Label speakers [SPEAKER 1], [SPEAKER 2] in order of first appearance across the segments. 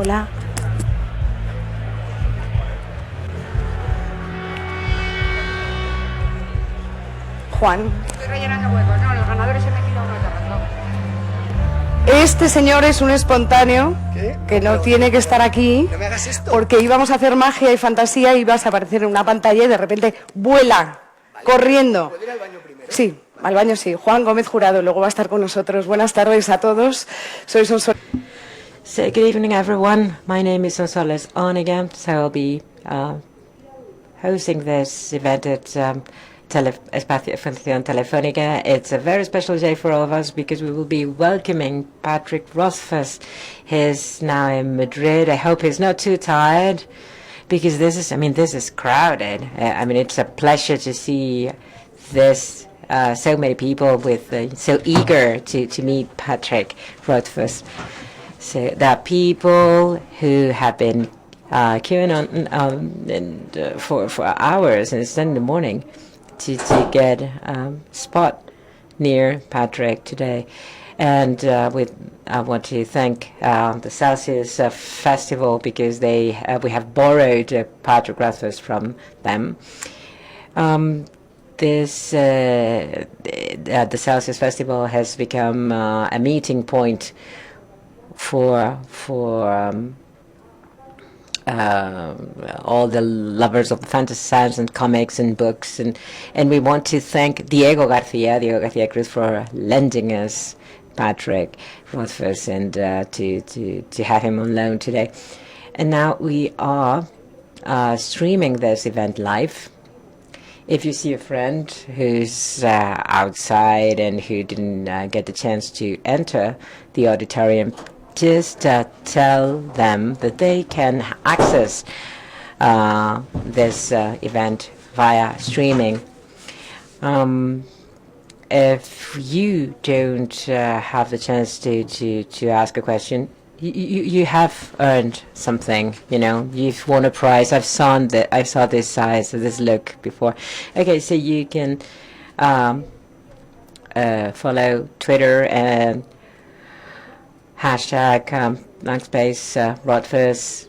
[SPEAKER 1] Hola. Juan.
[SPEAKER 2] Estoy rellenando huecos. No, los ganadores se han metido uno tras otro.
[SPEAKER 1] Este señor es un espontáneo.
[SPEAKER 3] ¿Qué?
[SPEAKER 1] Que no tiene que estar aquí.
[SPEAKER 3] No me hagas esto.
[SPEAKER 1] Porque íbamos a hacer magia y fantasía y vas a aparecer en una pantalla y de repente vuela, vale, corriendo.
[SPEAKER 3] ¿Puedo ir al baño primero?
[SPEAKER 1] Sí, al baño sí. Juan Gómez Jurado luego va a estar con nosotros. Buenas tardes a todos. Soy Sonsoles.
[SPEAKER 4] So good evening, everyone. My name is Sonsoles Onigam, so I'll be hosting this event at Espacio Fundación Telefónica. It's a very special day for all of us because we will be welcoming Patrick Rothfuss. He's now in Madrid. I hope he's not too tired because this is crowded. It's a pleasure to see this. So many people with so eager to meet Patrick Rothfuss. So there are people who have been queuing on for hours, and it's in the morning to get a spot near Patrick today. And I want to thank the Celsius Festival because we have borrowed Patrick Rothfuss from them. The Celsius Festival has become a meeting point for all the lovers of fantasy science and comics and books, and we want to thank Diego Garcia Cruz for lending us Patrick Rothfuss and to have him on loan today. And now we are streaming this event live. If you see a friend who's outside and who didn't get the chance to enter the auditorium, just tell them that they can access this event via streaming. If you don't have the chance to ask a question, you have earned something, you've won a prize. I saw this size, this look before. Okay, so you can follow Twitter and hashtag #Rothfuss.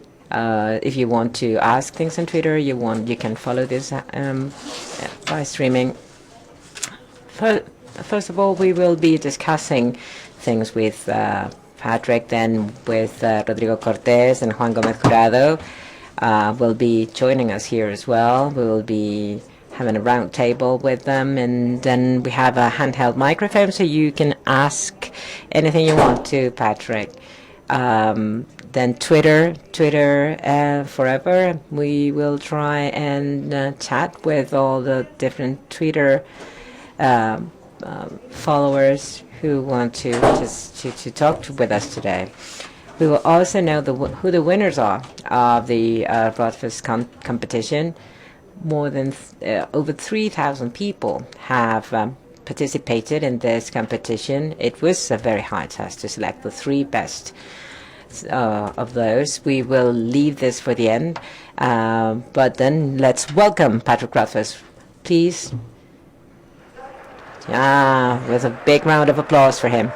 [SPEAKER 4] If you want to ask things on Twitter, you can follow this by streaming. First of all, we will be discussing things with Patrick, then with Rodrigo Cortés and Juan Gómez Jurado will be joining us here as well. We will be having a round table with them, and then we have a handheld microphone so you can ask anything you want to Patrick. Then Twitter forever. We will try and chat with all the different Twitter followers who want to talk with us today. We will also know who the winners are of the Rothfuss competition. More than over 3,000 people have participated in this competition. It was a very high test to select the 3 best of those. We will leave this for the end, but then let's welcome Patrick Rothfuss, please. With a big round of applause for him.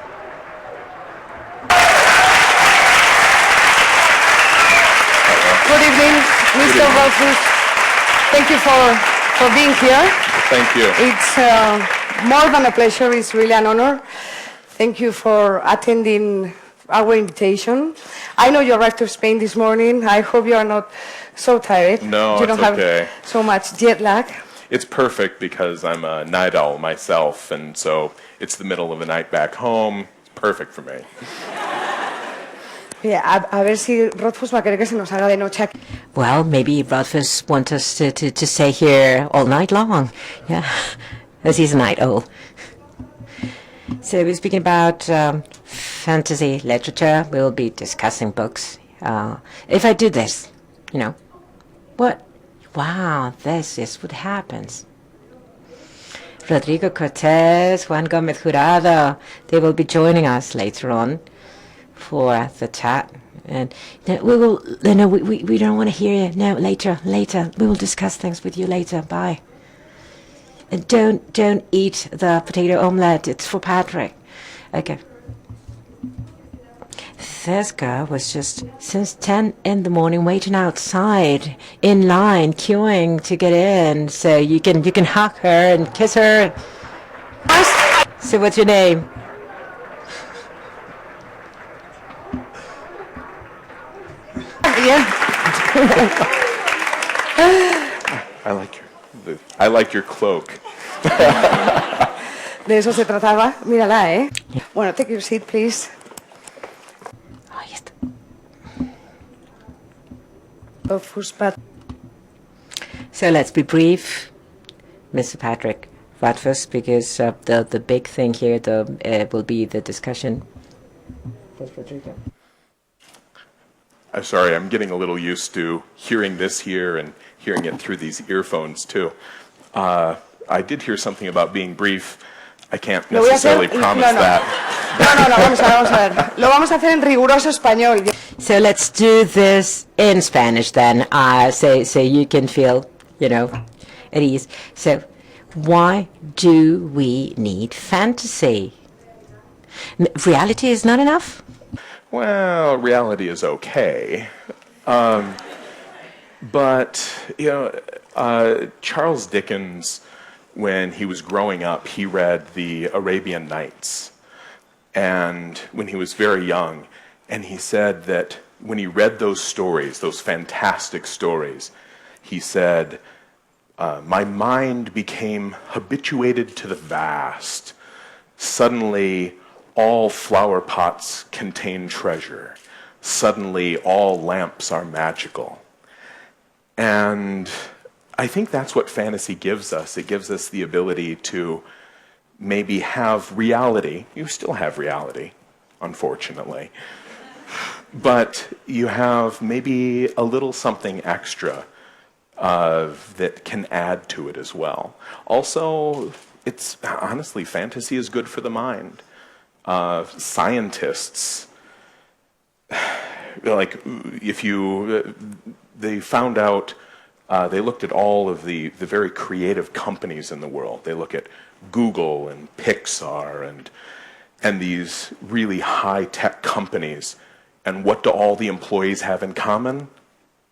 [SPEAKER 1] Good evening, Mr. Rothfuss. Thank you for being here.
[SPEAKER 5] Thank you.
[SPEAKER 1] It's more than a pleasure. It's really an honor. Thank you for attending our invitation. I know you arrived to Spain this morning. I hope you are not so tired.
[SPEAKER 5] No,
[SPEAKER 1] you don't
[SPEAKER 5] it's okay.
[SPEAKER 1] have so much jet lag.
[SPEAKER 5] It's perfect because I'm a night owl myself, and so it's the middle of the night back home. It's perfect for me.
[SPEAKER 1] Yeah, a ver si Rothfuss va a querer que se nos haga de noche aquí.
[SPEAKER 4] Well, maybe Rothfuss wants us to stay here all night long. Yeah, as he's a night owl. So we're speaking about fantasy literature. We'll be discussing books. If I do this, what? Wow, this is what happens. Rodrigo Cortés, Juan Gómez Jurado, they will be joining us later on for the chat. And we will, we don't want to hear you. No, later. We will discuss things with you later. Bye. And don't eat the potato omelette. It's for Patrick. Okay. this girl was just since 10 in the morning waiting outside in line, queuing to get in, so you can hug her and kiss her. So what's your name?
[SPEAKER 1] Yeah.
[SPEAKER 5] I like your cloak.
[SPEAKER 1] De eso se trataba. Mírala, ¿eh? Bueno, take your seat, please.
[SPEAKER 4] Oh, yes.
[SPEAKER 1] Rothfuss, but
[SPEAKER 4] So let's be brief, Mr. Patrick Rothfuss, because the big thing here will be the discussion.
[SPEAKER 5] I'm sorry, I'm getting a little used to hearing this here and hearing it through these earphones too. I did hear something about being brief. I can't necessarily promise that.
[SPEAKER 1] No, vamos a ver. Lo vamos a hacer en riguroso español.
[SPEAKER 4] So let's do this in Spanish then, so you can feel, at ease. So, why do we need fantasy? Reality is not enough?
[SPEAKER 5] Well, reality is okay. But, Charles Dickens, when he was growing up, he read the Arabian Nights. And when he was very young, and he said that when he read those stories, those fantastic stories, he said, my mind became habituated to the vast. Suddenly, all flower pots contain treasure. Suddenly, all lamps are magical. And I think that's what fantasy gives us. It gives us the ability to maybe have reality. You still have reality, unfortunately. But you have maybe a little something extra that can add to it as well. Also, honestly, fantasy is good for the mind. Scientists, they found out, they looked at all of the very creative companies in the world. They look at Google and Pixar and these really high-tech companies. And what do all the employees have in common?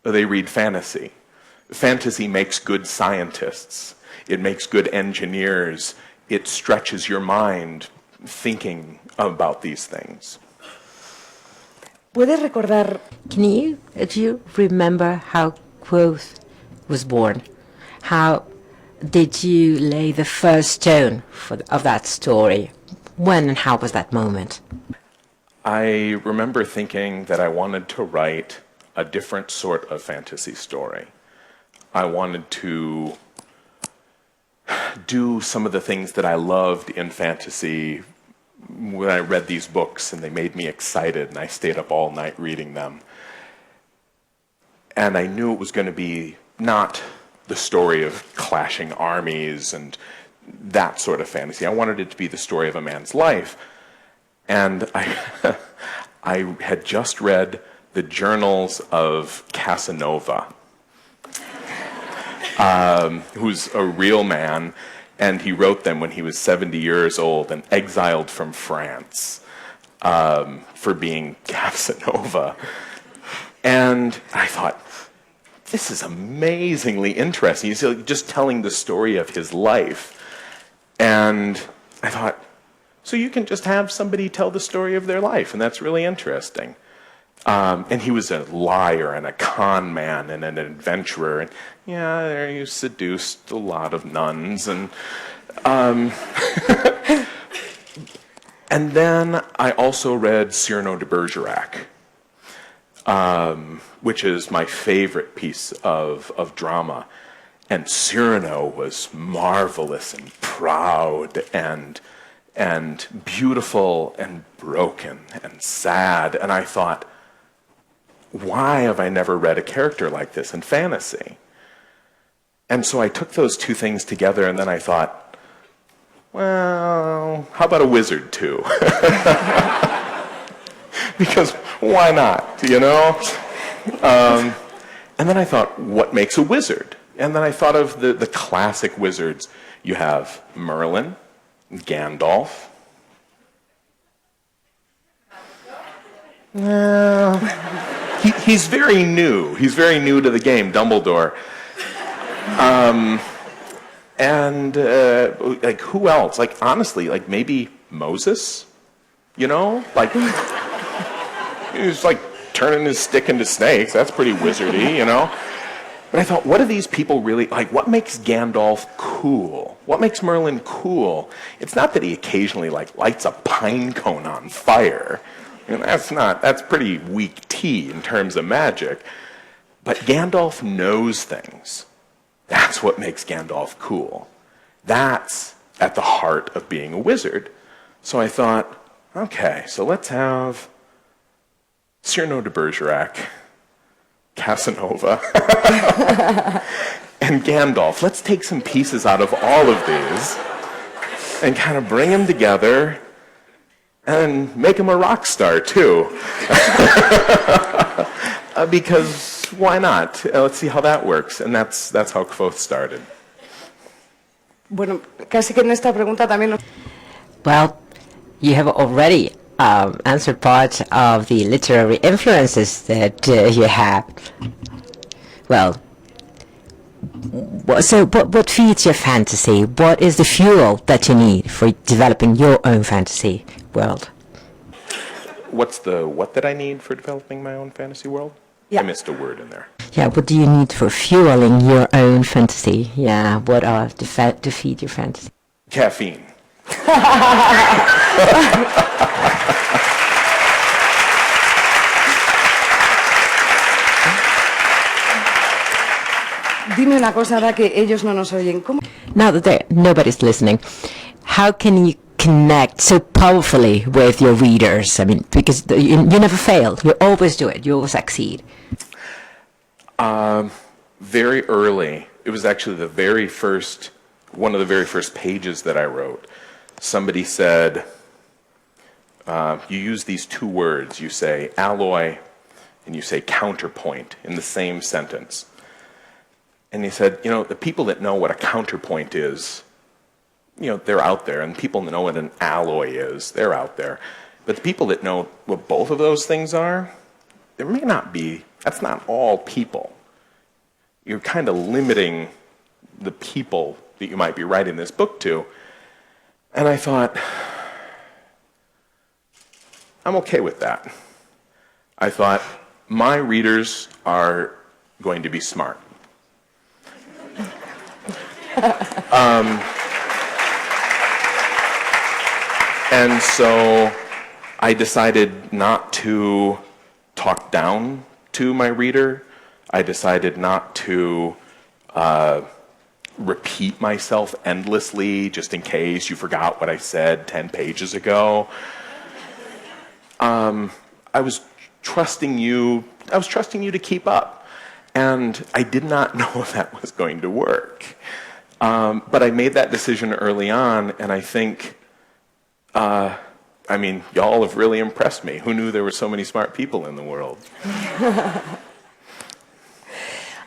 [SPEAKER 5] They read fantasy. Fantasy makes good scientists. It makes good engineers. It stretches your mind thinking about these things.
[SPEAKER 1] ¿Puedes recordar?
[SPEAKER 4] Do you remember how Quoth was born? How did you lay the first stone of that story? When and how was that moment?
[SPEAKER 5] I remember thinking that I wanted to write a different sort of fantasy story. I wanted to do some of the things that I loved in fantasy when I read these books, and they made me excited, and I stayed up all night reading them. And I knew it was going to be not the story of clashing armies and that sort of fantasy. I wanted it to be the story of a man's life. And I had just read the journals of Casanova, who's a real man, and he wrote them when he was 70 years old and exiled from France for being Casanova. And I thought, this is amazingly interesting. He's just telling the story of his life. And I thought, so you can just have somebody tell the story of their life, and that's really interesting. And he was a liar and a con man and an adventurer. And there he seduced a lot of nuns. And and then I also read Cyrano de Bergerac, which is my favorite piece of drama. And Cyrano was marvelous and proud and beautiful and broken and sad. And I thought, why have I never read a character like this in fantasy? And so I took those two things together, and then I thought, well, how about a wizard too? Because why not, and then I thought, what makes a wizard? And then I thought of the classic wizards. You have Merlin, Gandalf, He's very new. He's very new to the game, Dumbledore. And like, who else? Like, honestly, like maybe Moses? You know? Like, he's like turning his stick into snakes. That's pretty wizardy, you know? But I thought, what do these people really, like, what makes Gandalf cool? What makes Merlin cool? It's not that he occasionally, like, lights a pine cone on fire. And that's pretty weak tea in terms of magic. But Gandalf knows things. That's what makes Gandalf cool. That's at the heart of being a wizard. So I thought, okay, so let's have Cyrano de Bergerac, Casanova, and Gandalf. Let's take some pieces out of all of these and kind of bring them together and make him a rock star, too. Because why not? Let's see how that works. And that's how Kvothe started.
[SPEAKER 1] Bueno, casi que en esta pregunta también...
[SPEAKER 4] Well, you have already answered part of the literary influences that you have. Well, so what feeds your fantasy? What is the fuel that you need for developing your own fantasy world?
[SPEAKER 5] What's the what that I need for developing my own fantasy world?
[SPEAKER 1] Yeah.
[SPEAKER 5] I missed a word in there.
[SPEAKER 4] Yeah, what do you need for fueling your own fantasy? Yeah, what are to feed your fantasy?
[SPEAKER 5] Caffeine.
[SPEAKER 1] Dime una cosa, ahora que ellos no nos oyen. ¿Cómo?
[SPEAKER 4] Now that nobody's listening, how can you connect so powerfully with your readers? I mean, because you never fail. You always do it. You always succeed.
[SPEAKER 5] Very early, it was actually one of the very first pages that I wrote. Somebody said, you use these two words. You say alloy and you say counterpoint in the same sentence. And he said, you know, the people that know what a counterpoint is, you know, they're out there. And people that know what an alloy is, they're out there. But the people that know what both of those things are, there may not be, that's not all people. You're kind of limiting the people that you might be writing this book to. And I thought, I'm okay with that. I thought, my readers are going to be smart. And so I decided not to talk down to my reader. I decided not to repeat myself endlessly just in case you forgot what I said 10 pages ago. I was trusting you to keep up. And I did not know if that was going to work. But I made that decision early on, and I think, I mean, y'all have really impressed me. Who knew there were so many smart people in the world?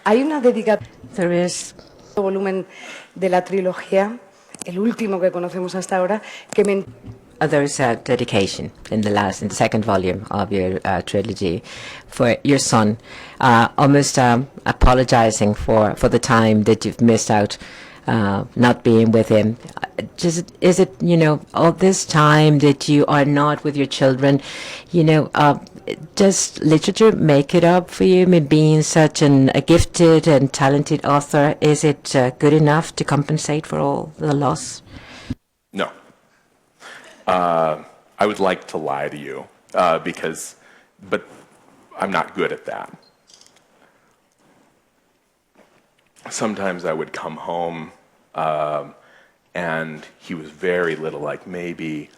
[SPEAKER 1] Hay una dedicatoria
[SPEAKER 4] There is
[SPEAKER 1] volumen de la trilogía, el último que conocemos hasta ahora, que me...
[SPEAKER 4] there's a dedication in the second volume of your trilogy for your son, almost apologizing for the time that you've missed out, not being with him. Is it, you know, all this time that you are not with your children, you know, does literature make it up for you? I mean, being such a gifted and talented author, is it good enough to compensate for all the loss?
[SPEAKER 5] No. I would like to lie to you, but I'm not good at that. Sometimes I would come home, and he was very little, like maybe,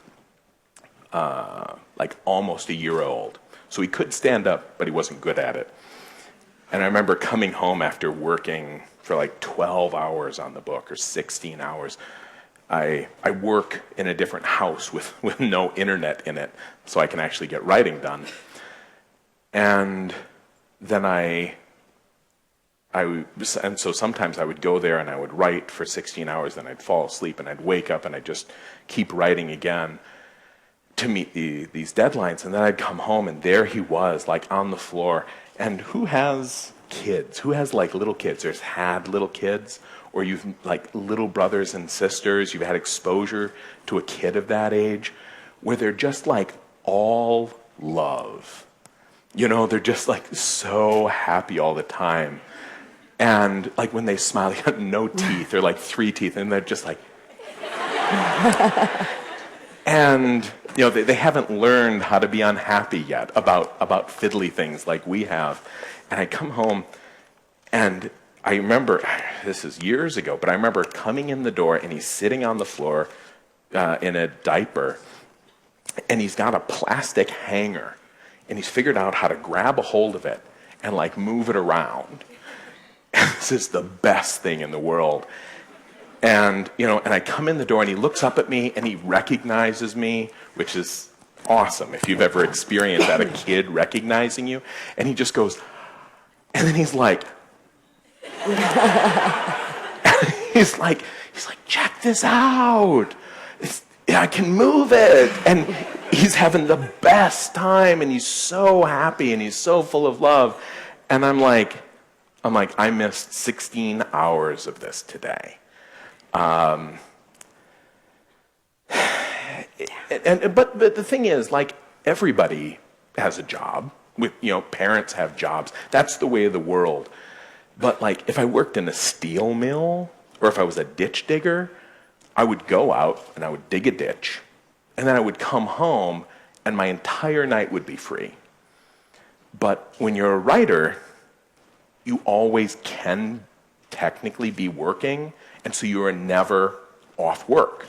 [SPEAKER 5] like almost a year old. So he could stand up, but he wasn't good at it. And I remember coming home after working for like 12 hours on the book, or 16 hours. I work in a different house with no internet in it, so I can actually get writing done. And then and so sometimes I would go there and I would write for 16 hours, then I'd fall asleep and I'd wake up and I'd just keep writing again. to meet these deadlines. And then I'd come home and there he was, like on the floor. And who has kids? Who has like little kids? There's had little kids, or you've like little brothers and sisters. You've had exposure to a kid of that age where they're just like all love. You know, they're just like so happy all the time. And like when they smile, they got no teeth. They're like 3 teeth, and they're just like... And, you know, they haven't learned how to be unhappy yet about fiddly things like we have. And I come home, and I remember, this is years ago, but I remember coming in the door, and he's sitting on the floor in a diaper, and he's got a plastic hanger, and he's figured out how to grab a hold of it and, like, move it around. This is the best thing in the world. And, you know, and I come in the door and he looks up at me and he recognizes me, which is awesome if you've ever experienced that, a kid recognizing you. And he just goes, and then he's like, he's like, check this out. I can move it. And he's having the best time and he's so happy and he's so full of love. And I'm like, I missed 16 hours of this today. But the thing is, like, everybody has a job. With, you know, parents have jobs. That's the way of the world. But like, if I worked in a steel mill or if I was a ditch digger, I would go out and I would dig a ditch, and then I would come home and my entire night would be free. But when you're a writer, you always can technically be working, and so you are never off work.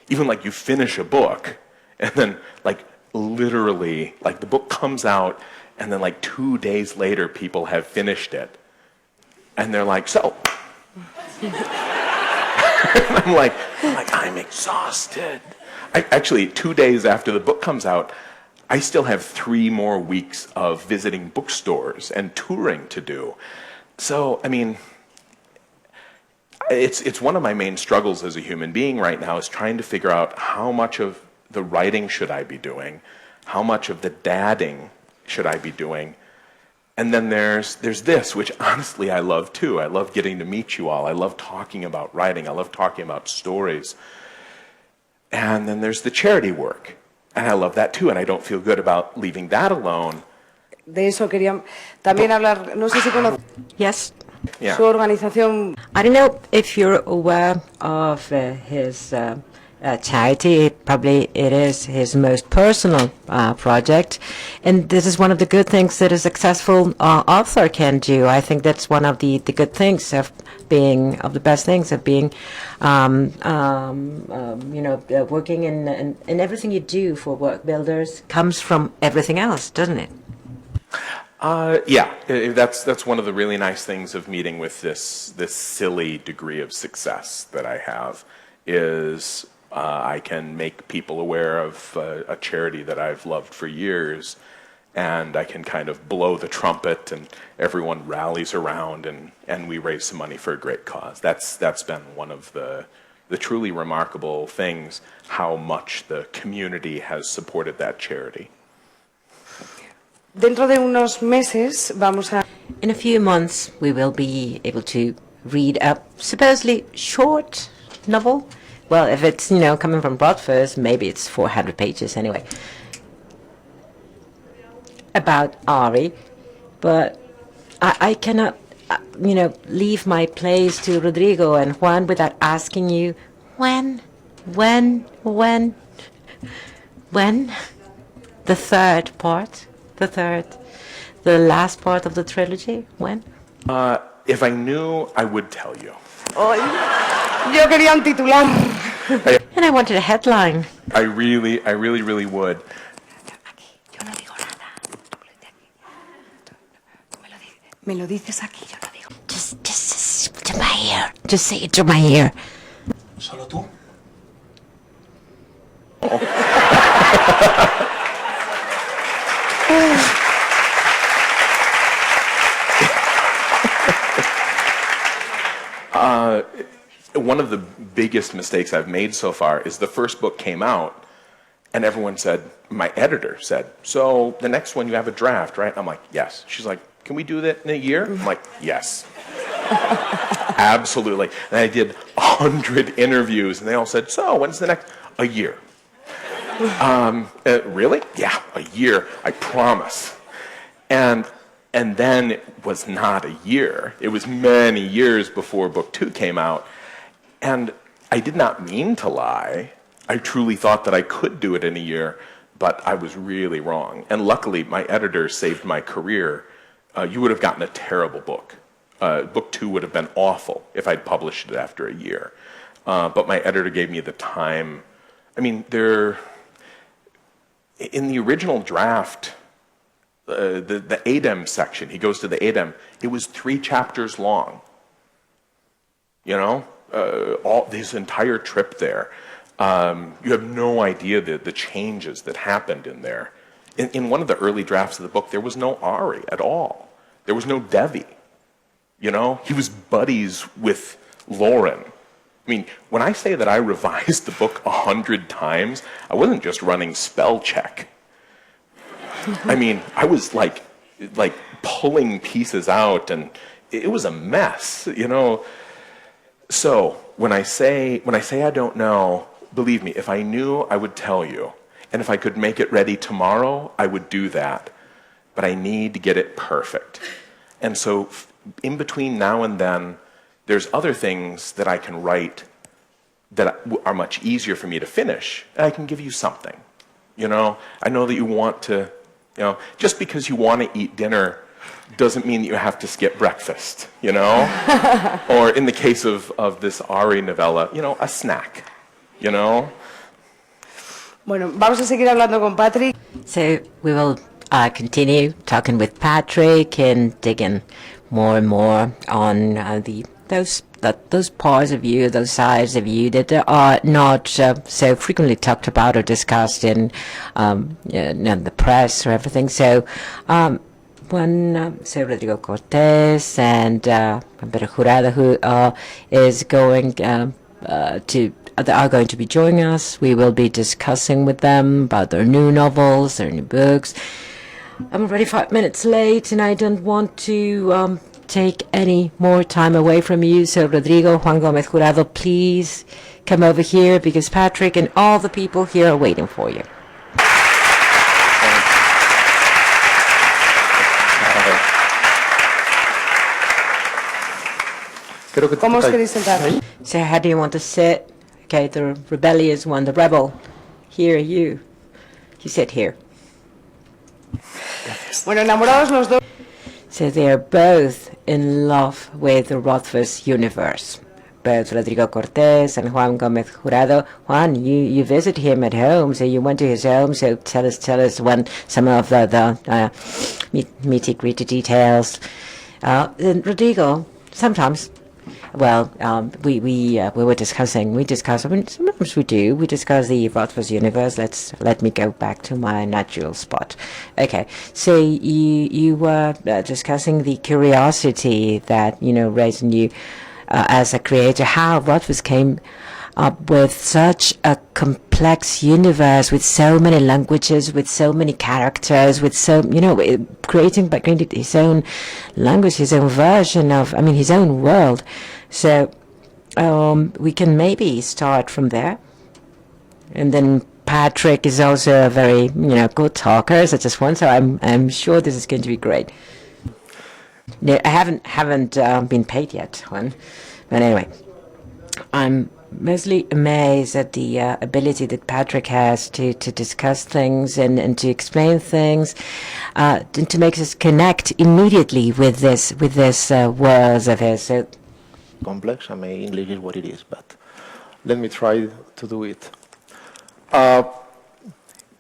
[SPEAKER 5] Even like you finish a book, and then like literally, like the book comes out, and then like 2 days later, people have finished it. And they're like, so. I'm like, I'm exhausted. Actually, 2 days after the book comes out, I still have 3 more weeks of visiting bookstores and touring to do. So, I mean, it's one of my main struggles as a human being right now is trying to figure out how much of the writing should I be doing, how much of the dadding should I be doing. And then there's this, which honestly I love too. I love getting to meet you all. I love talking about writing. I love talking about stories. And then there's the charity work. And I love that too. And I don't feel good about leaving that alone.
[SPEAKER 1] De eso quería también hablar. No sé si conoces
[SPEAKER 4] Yes.
[SPEAKER 1] su organización.
[SPEAKER 4] I don't know if you're aware of his charity. Probably it is his most personal project, and this is one of the good things that a successful author can do. I think that's one of the good things of being, of the best things of being, working in everything you do for work builders comes from everything else, doesn't it?
[SPEAKER 5] Yeah, that's one of the really nice things of meeting with this silly degree of success that I have is I can make people aware of a charity that I've loved for years, and I can kind of blow the trumpet and everyone rallies around and we raise some money for a great cause. That's been one of the truly remarkable things, how much the community has supported that charity.
[SPEAKER 1] Dentro de unos meses vamos a...
[SPEAKER 4] In a few months, we will be able to read a supposedly short novel. Well, if it's, coming from Rothfuss, maybe it's 400 pages anyway, about Ari. But I cannot, leave my place to Rodrigo and Juan without asking you, when? The third part? The last part of the trilogy, when?
[SPEAKER 5] If I knew, I would tell you.
[SPEAKER 1] Yo quería un titular.
[SPEAKER 4] And I wanted a headline.
[SPEAKER 5] I really would.
[SPEAKER 1] Yo no digo nada. Me lo dices aquí, yo no digo.
[SPEAKER 4] Just to my ear. Just say it to my ear.
[SPEAKER 3] ¿Solo tú?
[SPEAKER 5] One of the biggest mistakes I've made so far is the first book came out, And everyone said, my editor said, so the next one you have a draft, right? I'm like, yes. She's like, can we do that in a year? I'm like, yes. Absolutely. And I did 100 interviews, and they all said, so when's the next? A year. Really? Yeah, a year, I promise. And then it was not a year. It was many years before book 2 came out. And I did not mean to lie. I truly thought that I could do it in a year, but I was really wrong. And luckily, my editor saved my career. You would have gotten a terrible book. Book 2 would have been awful if I'd published it after a year. But my editor gave me the time. I mean, in the original draft, the ADEM section, he goes to the ADEM, it was 3 chapters long. You know, this entire trip there. You have no idea the changes that happened in there. In one of the early drafts of the book, there was no Ari at all. There was no Devi. You know, he was buddies with Lauren. I mean, when I say that I revised the book 100 times, I wasn't just running spell check. I mean, I was like pulling pieces out, and it was a mess, you know. So when I say I don't know, believe me, if I knew, I would tell you. And if I could make it ready tomorrow, I would do that. But I need to get it perfect. And so in between now and then, there's other things that I can write that are much easier for me to finish, and I can give you something. You know, I know that you want to, you know, just because you want to eat dinner doesn't mean that you have to skip breakfast, you know? Or in the case of this Ari novella, you know, a snack, you know?
[SPEAKER 1] Bueno, vamos a seguir hablando con Patrick.
[SPEAKER 4] So we will continue talking with Patrick and digging more and more on those parts of you, those sides of you that are not so frequently talked about or discussed in the press or everything. So so Rodrigo Cortés and Pedro Jurado, who is going are going to be joining us. We will be discussing with them about their new novels, their new books. I'm already 5 minutes late, and I don't want to take any more time away from you. So Rodrigo, Juan Gómez Jurado, please come over here, because Patrick and all the people here are waiting for you.
[SPEAKER 1] ¿Cómo os queréis sentar?
[SPEAKER 4] So how do you want to sit? Okay, the rebellious one, the rebel. Here, you sit here.
[SPEAKER 1] Bueno, enamorados los dos.
[SPEAKER 4] So they are both in love with the Rothfuss universe. Both Rodrigo Cortés and Juan Gómez Jurado. Juan, you visit him at home, so you went to his home. So tell us when some of the nitty-gritty details. And Rodrigo, sometimes. Well, we were discussing. We discuss the Rothfuss universe. Let me go back to my natural spot. Okay, so you were discussing the curiosity that raised in you as a creator, how Rothfuss came up with such a complex universe with so many languages, with so many characters, with creating his own language, his own version of, his own world. So we can maybe start from there. And then Patrick is also a very, good talker, such as Juan, so I'm sure this is going to be great. No, I haven't been paid yet, Juan. But anyway, I'm mostly amazed at the ability that Patrick has to discuss things and to explain things, to make us connect immediately with this worlds of his. So,
[SPEAKER 3] complex. English is what it is, but let me try to do it.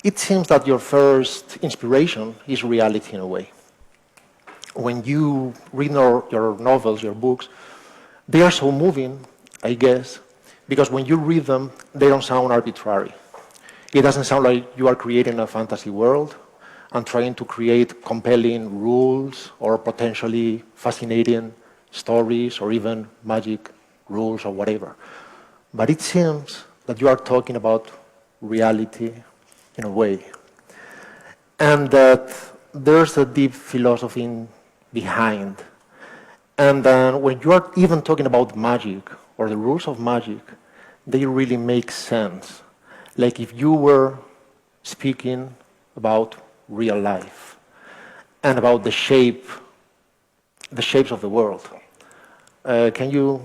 [SPEAKER 3] It seems that your first inspiration is reality in a way. When you read your novels, your books, they are so moving, I guess, because when you read them, they don't sound arbitrary. It doesn't sound like you are creating a fantasy world and trying to create compelling rules or potentially fascinating stories or even magic rules or whatever. But it seems that you are talking about reality, in a way, and that there's a deep philosophy behind. And then when you are even talking about magic or the rules of magic, they really make sense. Like if you were speaking about real life and about the shapes of the world. Can you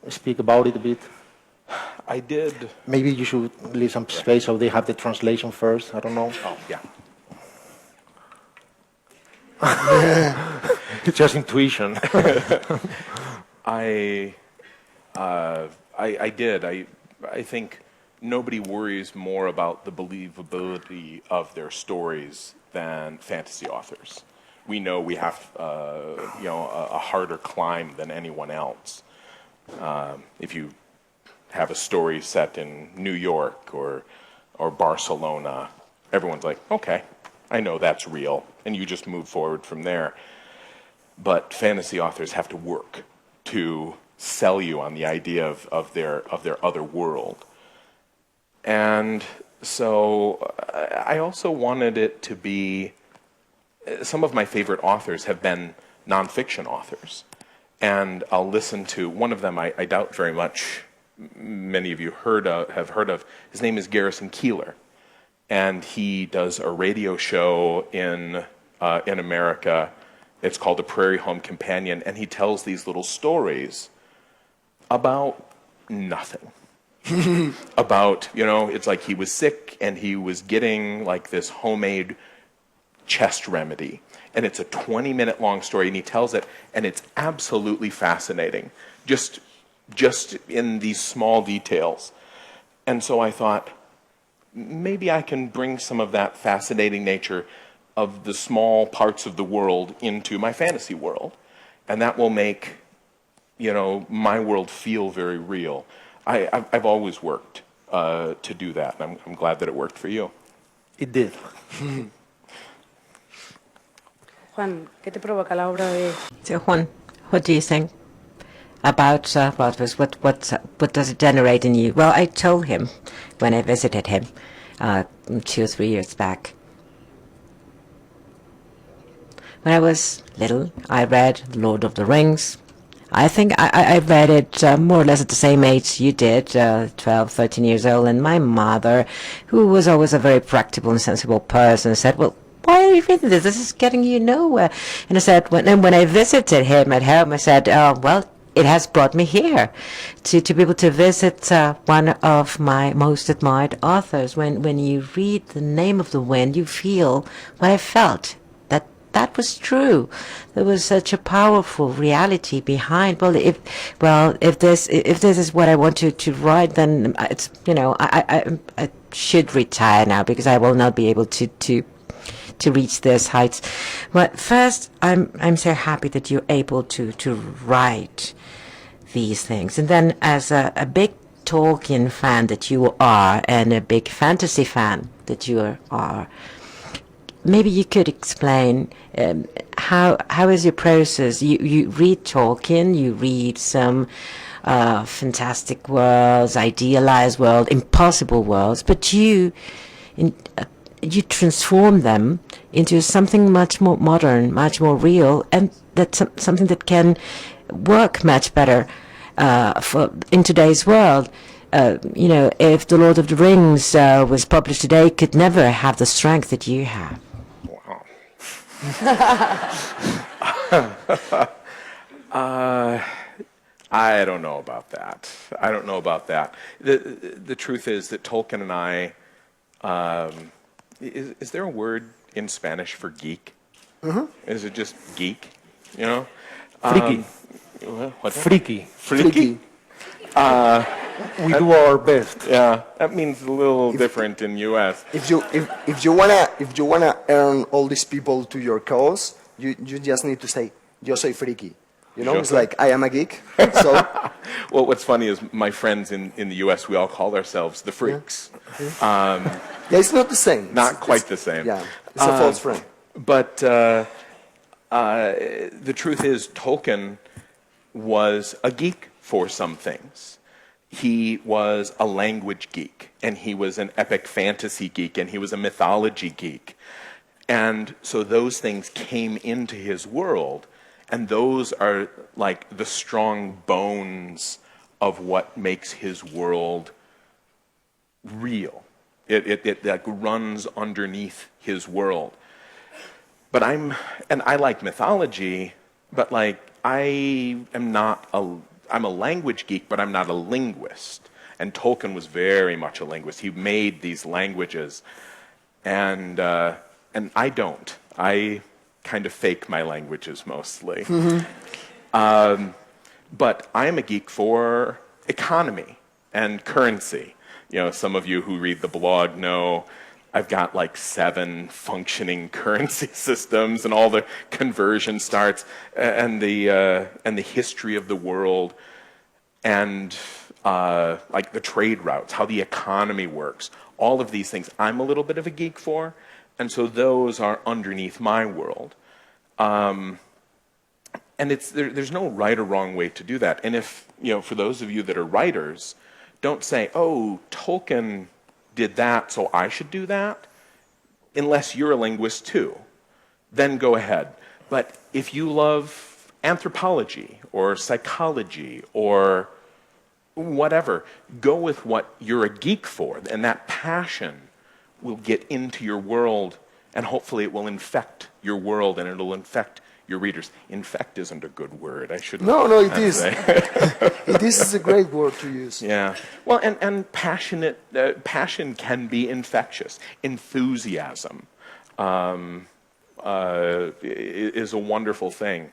[SPEAKER 3] speak about it a bit?
[SPEAKER 5] I did.
[SPEAKER 3] Maybe you should leave some space so they have the translation first. I don't know.
[SPEAKER 5] Oh, yeah.
[SPEAKER 3] It's just intuition.
[SPEAKER 5] I did. I think nobody worries more about the believability of their stories than fantasy authors. We know we have, a harder climb than anyone else. If you have a story set in New York or Barcelona, everyone's like, okay, I know that's real, and you just move forward from there. But fantasy authors have to work to sell you on the idea of their other world. And so I also wanted it to be, some of my favorite authors have been nonfiction authors. And I'll listen to one of them, I doubt very much many of you have heard of. His name is Garrison Keillor. And he does a radio show in America. It's called The Prairie Home Companion. And he tells these little stories about nothing. About, it's like he was sick and he was getting like this homemade chest remedy. And it's a 20-minute long story, and he tells it, and it's absolutely fascinating, just in these small details. And so I thought, maybe I can bring some of that fascinating nature of the small parts of the world into my fantasy world. And that will make, my world feel very real. I've always worked to do that, and I'm glad that it worked for you.
[SPEAKER 3] It did.
[SPEAKER 1] Juan, ¿qué te provoca la obra de...?
[SPEAKER 4] So Juan, what do you think about Rothfuss? What does it generate in you? Well, I told him when I visited him 2 or 3 years back. When I was little, I read Lord of the Rings. I think I read it more or less at the same age you did, 12, 13 years old. And my mother, who was always a very practical and sensible person, said, well, why are you reading this? This is getting you nowhere. And I said, when I visited him at home, I said, well, it has brought me here to be able to visit one of my most admired authors. When you read The Name of the Wind, you feel what I felt. That was true. There was such a powerful reality behind. If this is what I want to write, then it's I should retire now because I will not be able to reach these heights. But first, I'm so happy that you're able to write these things. And then, as a big Tolkien fan that you are, and a big fantasy fan that you are, maybe you could explain how is your process? You read Tolkien, you read some fantastic worlds, idealized world, impossible worlds, but you transform them into something much more modern, much more real, and that's something that can work much better in today's world. If The Lord of the Rings was published today, it could never have the strength that you have.
[SPEAKER 5] I don't know about that. The truth is that Tolkien and I, is there a word in Spanish for geek? Mm-hmm. Is it just geek?
[SPEAKER 3] Freaky.
[SPEAKER 5] What's
[SPEAKER 3] Freaky.
[SPEAKER 5] Freaky?
[SPEAKER 3] We do our best.
[SPEAKER 5] Yeah, that means a little different in U.S.
[SPEAKER 6] If you wanna earn all these people to your cause, you just need to say yo soy friki. It's like I am a geek. So
[SPEAKER 5] well, what's funny is my friends in the U.S. we all call ourselves the freaks.
[SPEAKER 6] Yeah, it's not the same.
[SPEAKER 5] Not quite the same.
[SPEAKER 6] Yeah, it's a false friend.
[SPEAKER 5] But the truth is, Tolkien was a geek for some things. he was a language geek, and he was an epic fantasy geek, and he was a mythology geek. And so those things came into his world, and those are like the strong bones of what makes his world real. It like runs underneath his world. But I like mythology, but like I'm a language geek, but I'm not a linguist. And Tolkien was very much a linguist. He made these languages, and I don't. I kind of fake my languages mostly. But I'm a geek for economy and currency. You know, some of you who read the blog know I've got like 7 functioning currency systems and all the conversion starts and the history of the world and like the trade routes, how the economy works. All of these things I'm a little bit of a geek for, and so those are underneath my world. And there's no right or wrong way to do that. And if, you know, for those of you that are writers, don't say, oh, Tolkien did that, so I should do that, unless you're a linguist too. Then go ahead. But if you love anthropology or psychology or whatever, go with what you're a geek for, and that passion will get into your world, and hopefully it will infect your world, and it'll infect your readers. Infect isn't a good word. I shouldn't.
[SPEAKER 6] No, it is. It is a great word to use.
[SPEAKER 5] Yeah. Well, and passion can be infectious. Enthusiasm is a wonderful thing,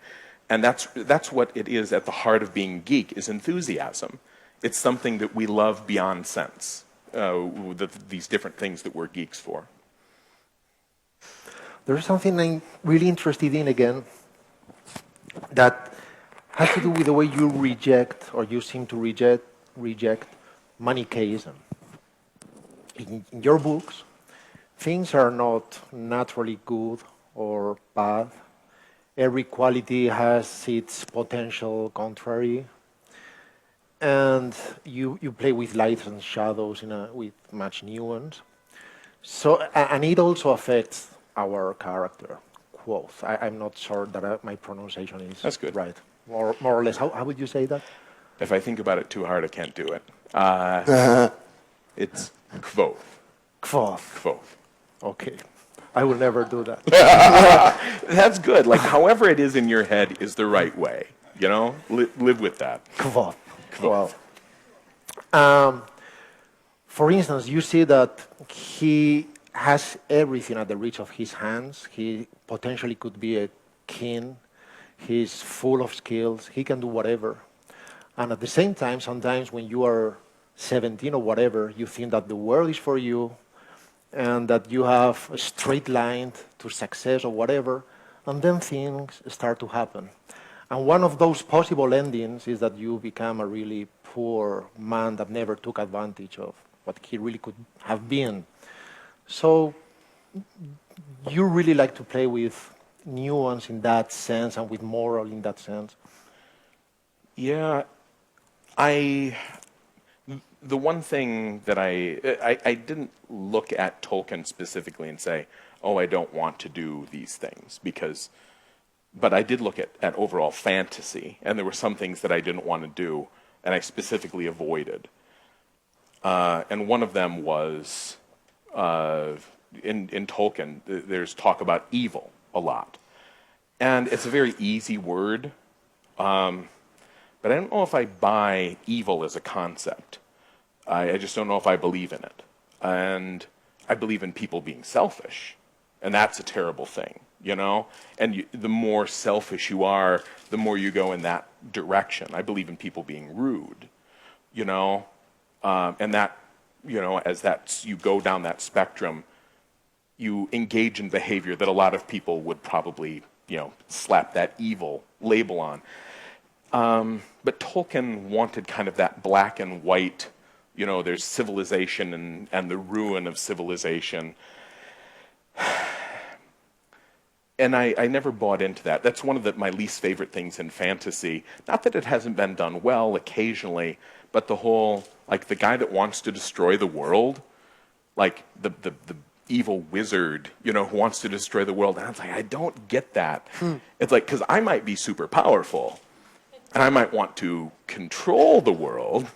[SPEAKER 5] and that's what it is at the heart of being geek, is enthusiasm. It's something that we love beyond sense. These different things that we're geeks for.
[SPEAKER 3] There's something I'm really interested in again that has to do with the way you reject, or you seem to reject Manichaeism. In your books, things are not naturally good or bad. Every quality has its potential contrary. And you play with lights and shadows with much nuance. So, and it also affects our character. Quoth. I'm not sure that my pronunciation is
[SPEAKER 5] That's good.
[SPEAKER 3] Right. More or less. How would you say that?
[SPEAKER 5] If I think about it too hard, I can't do it. It's quoth.
[SPEAKER 3] Quoth.
[SPEAKER 5] Quoth.
[SPEAKER 3] Okay. I will never do that.
[SPEAKER 5] That's good. Like, however it is in your head is the right way. You know? Live with that.
[SPEAKER 3] Quoth.
[SPEAKER 5] Quoth.
[SPEAKER 3] For instance, you see that he has everything at the reach of his hands. He potentially could be a king. He's full of skills. He can do whatever. And at the same time, sometimes when you are 17 or whatever, you think that the world is for you and that you have a straight line to success or whatever, and then things start to happen. And one of those possible endings is that you become a really poor man that never took advantage of what he really could have been. So you really like to play with nuance in that sense and with moral in that sense?
[SPEAKER 5] Yeah, the one thing that I didn't look at Tolkien specifically and say, oh, I don't want to do these things, but I did look at overall fantasy, and there were some things that I didn't want to do, and I specifically avoided. And one of them was, in Tolkien, there's talk about evil a lot. And it's a very easy word, but I don't know if I buy evil as a concept. I just don't know if I believe in it. And I believe in people being selfish, and that's a terrible thing, you know? And the more selfish you are, the more you go in that direction. I believe in people being rude, you know? And that, you know, as you go down that spectrum, you engage in behavior that a lot of people would probably, you know, slap that evil label on. But Tolkien wanted kind of that black and white, you know, there's civilization and the ruin of civilization. I never bought into that. That's one of my least favorite things in fantasy. Not that it hasn't been done well occasionally, but the whole, like, the guy that wants to destroy the world, like the evil wizard, you know, who wants to destroy the world. And I was like, I don't get that. It's like, because I might be super powerful, and I might want to control the world,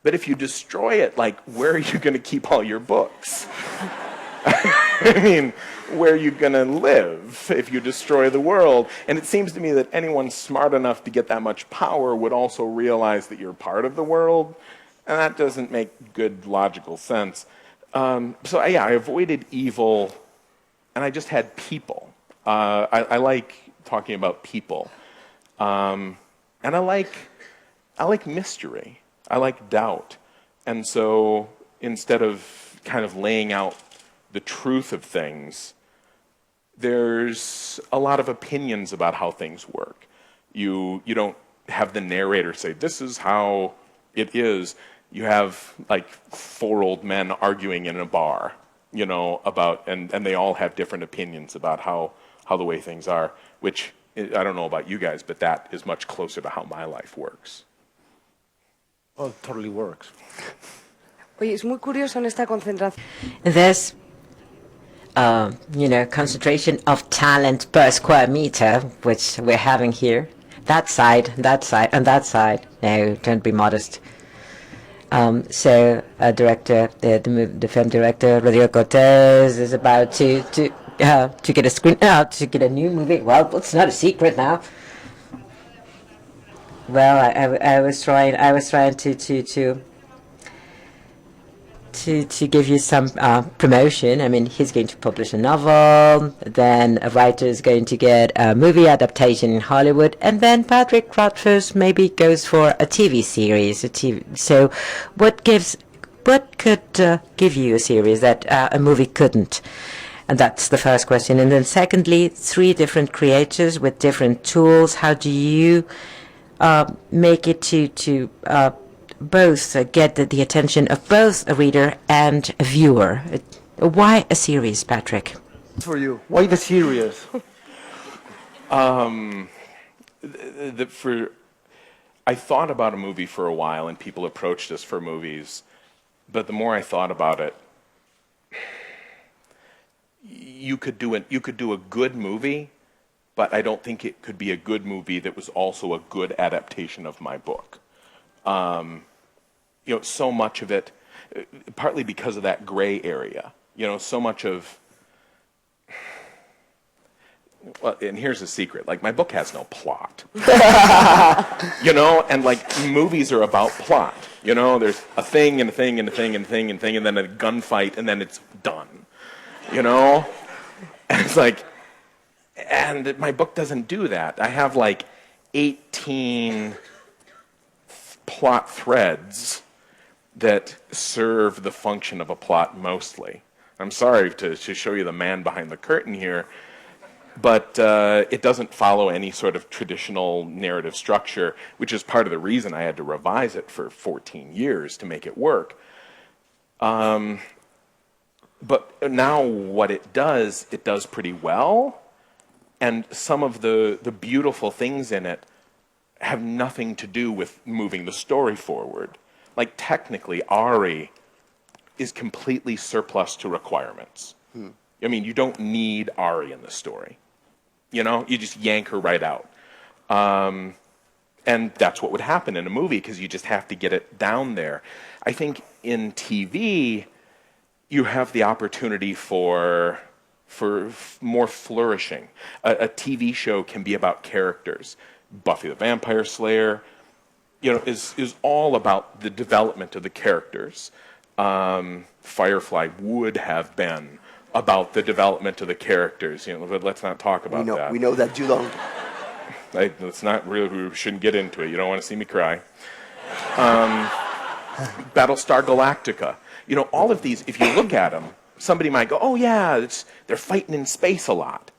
[SPEAKER 5] but if you destroy it, like, where are you going to keep all your books? I mean, where are you going to live if you destroy the world? And it seems to me that anyone smart enough to get that much power would also realize that you're part of the world, and that doesn't make good logical sense. So I avoided evil, and I just had people. I like talking about people, and I like mystery. I like doubt, and so instead of kind of laying out the truth of things, there's a lot of opinions about how things work. You don't have the narrator say, this is how it is. You have like 4 old men arguing in a bar, you know, about, and they all have different opinions about how the way things are, which I don't know about you guys, but that is much closer to how my life works.
[SPEAKER 3] Oh, it totally works.
[SPEAKER 1] Oye, es muy curioso en esta concentración.
[SPEAKER 4] This, concentration of talent per square meter, which we're having here. That side, and that side. No, don't be modest. So, director, the film director, Rodrigo Cortés, is about to get a screen, to get a new movie. Well, it's not a secret now. Well, I was trying to give you some promotion. I mean, he's going to publish a novel, then a writer is going to get a movie adaptation in Hollywood, and then Patrick Rothfuss maybe goes for a TV series. So, what could give you a series that a movie couldn't? And that's the first question. And then secondly, 3 different creators with different tools. How do you make it to both get the attention of both a reader and a viewer? Why a series, Patrick?
[SPEAKER 6] For you.
[SPEAKER 3] Why the series?
[SPEAKER 5] I thought about a movie for a while, and people approached us for movies, but the more I thought about it, you could do a good movie, but I don't think it could be a good movie that was also a good adaptation of my book. So much of it, partly because of that gray area, so much of, well, and here's a secret, like, my book has no plot. And like, movies are about plot. There's a thing and a thing and a thing and a thing and a thing, and then a gunfight, and then it's done. And it's like, and my book doesn't do that. I have like 18 plot threads that serve the function of a plot mostly. I'm sorry to show you the man behind the curtain here, but it doesn't follow any sort of traditional narrative structure, which is part of the reason I had to revise it for 14 years to make it work. But now what it does pretty well, and some of the beautiful things in it have nothing to do with moving the story forward. Like, technically, Ari is completely surplus to requirements. I mean, you don't need Ari in the story. You just yank her right out. And that's what would happen in a movie, because you just have to get it down there. I think in TV, you have the opportunity for more flourishing. A TV show can be about characters. Buffy the Vampire Slayer, is all about the development of the characters. Firefly would have been about the development of the characters, but let's not talk about that.
[SPEAKER 6] We know that you don't.
[SPEAKER 5] Let's not really, we shouldn't get into it. You don't want to see me cry. Battlestar Galactica. All of these, if you look at them, somebody might go, oh yeah, they're fighting in space a lot.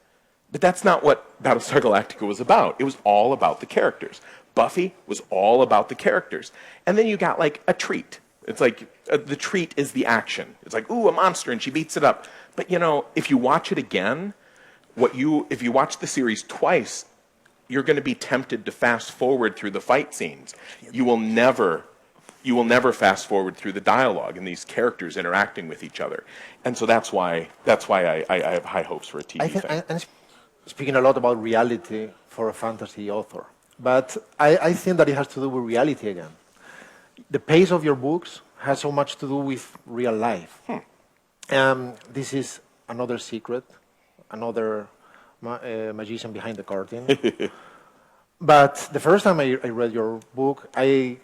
[SPEAKER 5] But that's not what Battlestar Galactica was about. It was all about the characters. Buffy was all about the characters. And then you got like a treat. It's like the treat is the action. It's like, ooh, a monster, and she beats it up. But if you watch it again, if you watch the series twice, you're going to be tempted to fast forward through the fight scenes. You will never fast forward through the dialogue and these characters interacting with each other. And so that's why I have high hopes for a TV thing.
[SPEAKER 3] I'm speaking a lot about reality for a fantasy author, but I think that it has to do with reality again. The pace of your books has so much to do with real life. This is another secret, another magician behind the curtain. But the first time I read your book, I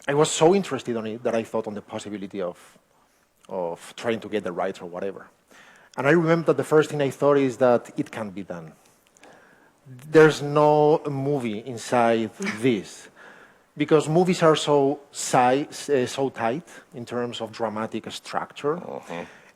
[SPEAKER 3] was so interested in it that I thought on the possibility of trying to get the rights or whatever. And I remember that the first thing I thought is that it can't be done. There's no movie inside this, because movies are so tight in terms of dramatic structure.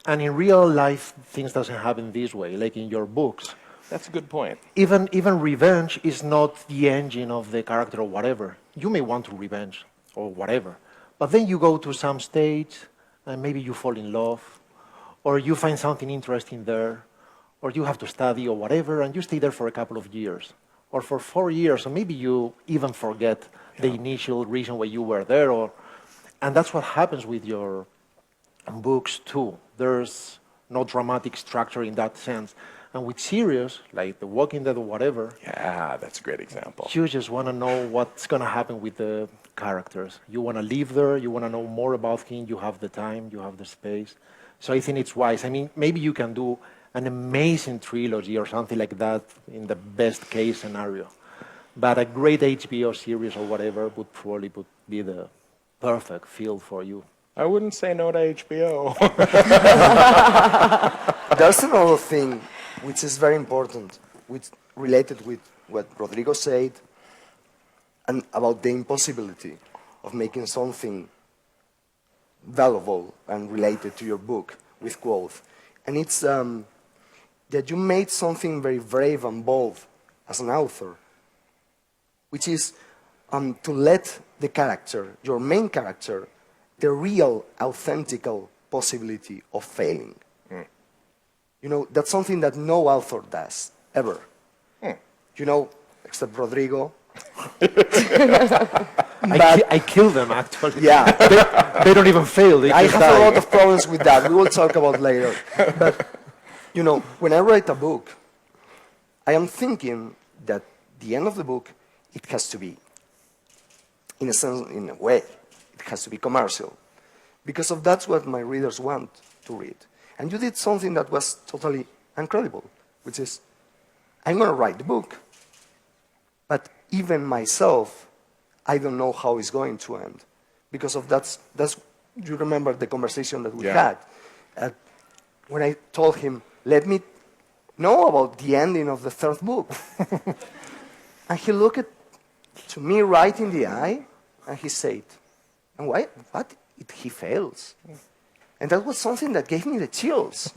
[SPEAKER 3] And in real life, things doesn't happen this way, like in your books.
[SPEAKER 5] That's a good point.
[SPEAKER 3] Even revenge is not the engine of the character or whatever. You may want to revenge or whatever, but then you go to some stage and maybe you fall in love, or you find something interesting there, or you have to study or whatever, and you stay there for a couple of years, or for 4 years, or maybe you even forget the initial reason why you were there, and that's what happens with your books too. There's no dramatic structure in that sense. And with series, like The Walking Dead or whatever,
[SPEAKER 5] Yeah, that's a great example.
[SPEAKER 3] you just want to know what's going to happen with the characters. You want to live there, you want to know more about him, you have the time, you have the space. So I think it's wise. I mean, maybe you can do an amazing trilogy or something like that in the best case scenario. But a great HBO series or whatever would probably be the perfect field for you.
[SPEAKER 5] I wouldn't say no to HBO.
[SPEAKER 6] There's another thing which is very important, which related with what Rodrigo said, and about the impossibility of making something valuable and related to your book with quotes. And it's that you made something very brave and bold as an author, which is to let the character, your main character, the real, authentic possibility of failing. You know, that's something that no author does, ever. You know, except Rodrigo.
[SPEAKER 3] I kill them, actually.
[SPEAKER 6] Yeah.
[SPEAKER 3] They don't even fail. They
[SPEAKER 6] I
[SPEAKER 3] just
[SPEAKER 6] have
[SPEAKER 3] die.
[SPEAKER 6] a lot of problems with that. We will talk about later. But, you know, when I write a book, I am thinking that the end of the book, it has to be, in a sense, in a way, it has to be commercial. Because of that's what my readers want to read. And you did something that was totally incredible, which is, I'm going to write the book, but even myself, I don't know how it's going to end. Because of that's you remember the conversation that we had. When I told him, let me know about the ending of the third book. And he looked to me right in the eye, and he said, and why? What? He fails. And that was something that gave me the chills.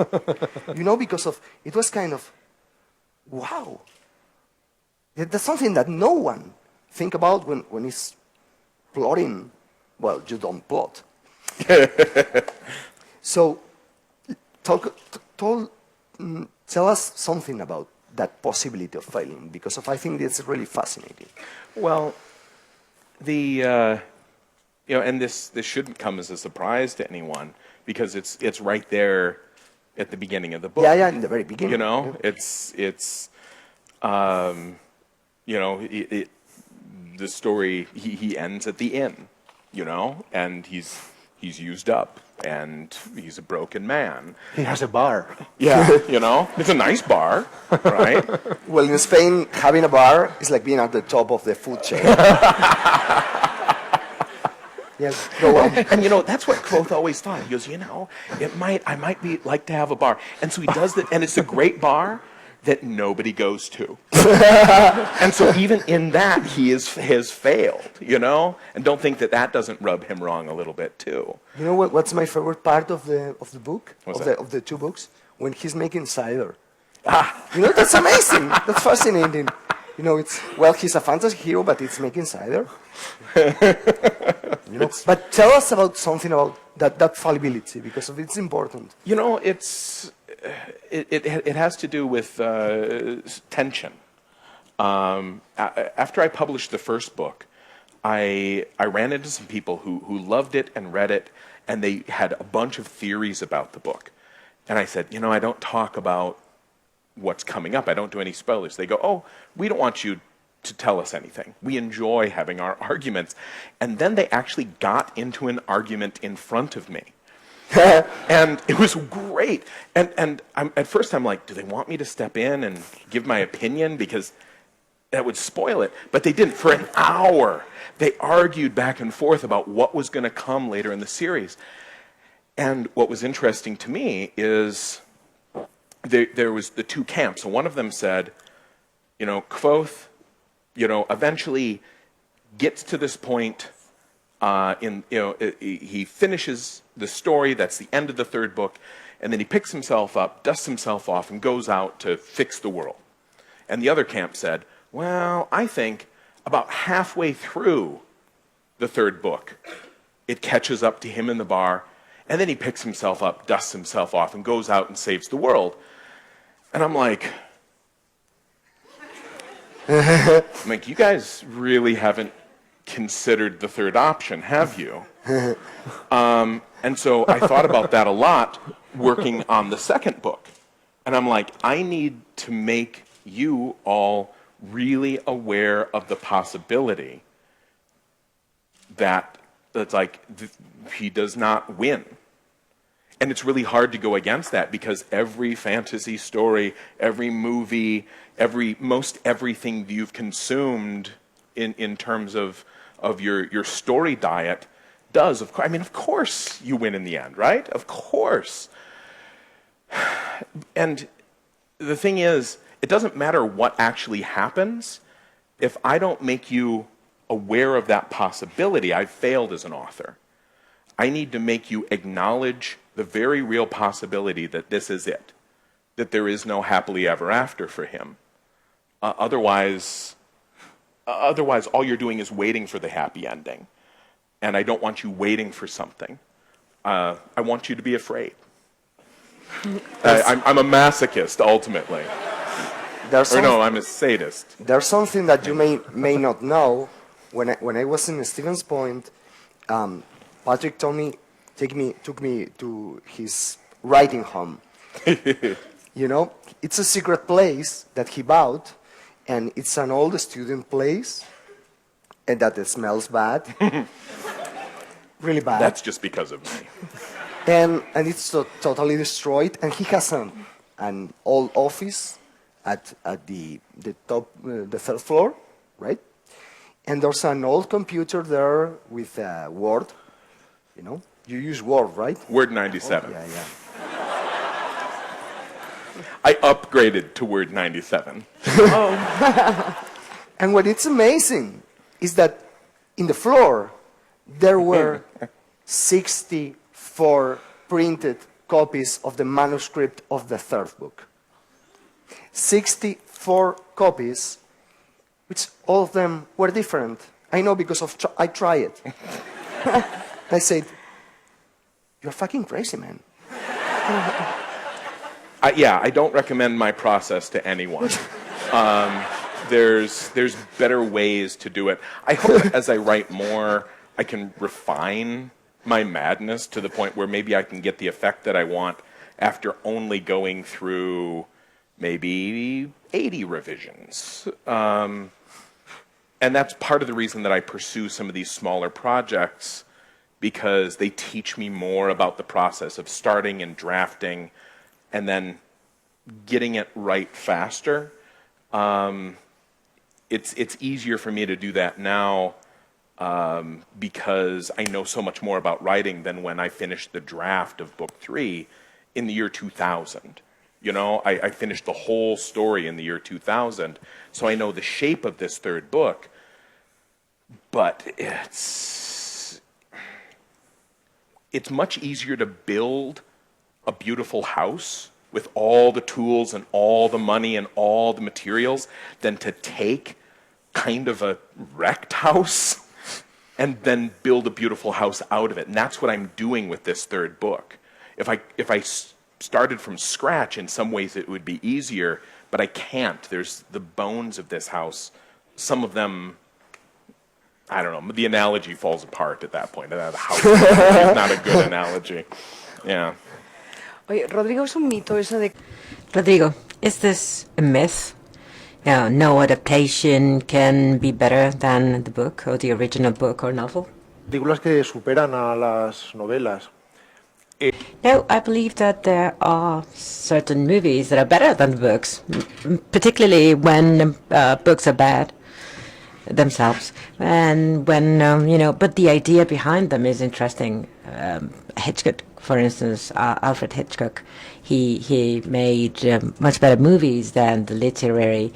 [SPEAKER 6] You know, because of, it was kind of, wow. That's something that no one think about when he's plotting. Well, you don't plot. So, tell us something about that possibility of failing, because I think it's really fascinating.
[SPEAKER 5] Well, and this shouldn't come as a surprise to anyone, because it's right there at the beginning of the book.
[SPEAKER 6] Yeah, in the very beginning.
[SPEAKER 5] You know, the story, he ends at the inn, you know, and he's used up, and he's a broken man.
[SPEAKER 3] He has a bar.
[SPEAKER 5] Yeah, you know, it's a nice bar, right?
[SPEAKER 6] Well, in Spain, having a bar is like being at the top of the food chain. Yes, go on.
[SPEAKER 5] And you know, that's what Quoth always thought. He goes, you know, I might be like to have a bar. And so he does that, and it's a great bar that nobody goes to. And so even in that, he has failed, you know? And don't think that doesn't rub him wrong a little bit too.
[SPEAKER 6] You know what's my favorite part of the book?
[SPEAKER 5] What's that?
[SPEAKER 6] Of the two books? When he's making cider. You know, that's amazing. That's fascinating. You know, he's a fantasy hero, but it's making cider. You know, but tell us about something about that fallibility, because it's important.
[SPEAKER 5] You know, it's it has to do with tension. After I published the first book, I ran into some people who loved it and read it, and they had a bunch of theories about the book. And I said, you know, I don't talk about what's coming up. I don't do any spoilers. They go, oh, we don't want you to tell us anything. We enjoy having our arguments. And then they actually got into an argument in front of me. And it was great. And at first I'm like, do they want me to step in and give my opinion? Because that would spoil it. But they didn't. For an hour, they argued back and forth about what was going to come later in the series. And what was interesting to me is there was the two camps. So one of them said, you know, Kvothe, you know, eventually gets to this point he finishes the story, that's the end of the third book, and then he picks himself up, dusts himself off, and goes out to fix the world. And the other camp said, well, I think about halfway through the third book, it catches up to him in the bar, and then he picks himself up, dusts himself off, and goes out and saves the world. And I'm like, you guys really haven't considered the third option, have you? And so I thought about that a lot working on the second book. And I'm like, I need to make you all really aware of the possibility that it's like he does not win. And it's really hard to go against that because every fantasy story, every movie, most everything you've consumed in terms of your story diet does. Of course you win in the end, right? Of course. And the thing is, it doesn't matter what actually happens. If I don't make you aware of that possibility, I've failed as an author. I need to make you acknowledge the very real possibility that this is it, that there is no happily ever after for him. Otherwise, all you're doing is waiting for the happy ending. And I don't want you waiting for something. I want you to be afraid. I'm a masochist, ultimately. I'm a sadist.
[SPEAKER 6] There's something that you may not know. When I was in Stevens Point, Patrick took me to his writing home. You know, it's a secret place that he bought, and it's an old student place, and that it smells bad, really bad.
[SPEAKER 5] That's just because of me.
[SPEAKER 6] And it's totally destroyed, and he has an old office at the top, the third floor, right? And there's an old computer there with Word. You know, you use Word, right?
[SPEAKER 5] Word 97.
[SPEAKER 6] Oh, yeah.
[SPEAKER 5] I upgraded to Word 97.
[SPEAKER 6] And what it's amazing is that in the floor there were 64 printed copies of the manuscript of the third book. 64 copies, which all of them were different. I know because I tried it. I said, "You're fucking crazy, man."
[SPEAKER 5] I don't recommend my process to anyone. There's better ways to do it. I hope as I write more, I can refine my madness to the point where maybe I can get the effect that I want after only going through maybe 80 revisions. And that's part of the reason that I pursue some of these smaller projects, because they teach me more about the process of starting and drafting and then getting it right faster. It's easier for me to do that now because I know so much more about writing than when I finished the draft of book 3 in the year 2000. You know, I finished the whole story in the year 2000, so I know the shape of this third book, but it's much easier to build a beautiful house with all the tools and all the money and all the materials than to take kind of a wrecked house and then build a beautiful house out of it. And that's what I'm doing with this third book. If I started from scratch, in some ways it would be easier, but I can't. There's the bones of this house. Some of them, I don't know, the analogy falls apart at that point. The house is not a good analogy. Yeah.
[SPEAKER 1] Oye, Rodrigo, es un mito eso de...
[SPEAKER 4] Rodrigo, is this a myth? No adaptation can be better than the book or the original book or novel?
[SPEAKER 3] Películas que superan a las novelas.
[SPEAKER 4] No, I believe that there are certain movies that are better than the books, particularly when books are bad themselves, and when but the idea behind them is interesting. Hitchcock, for instance, Alfred Hitchcock, he made much better movies than the literary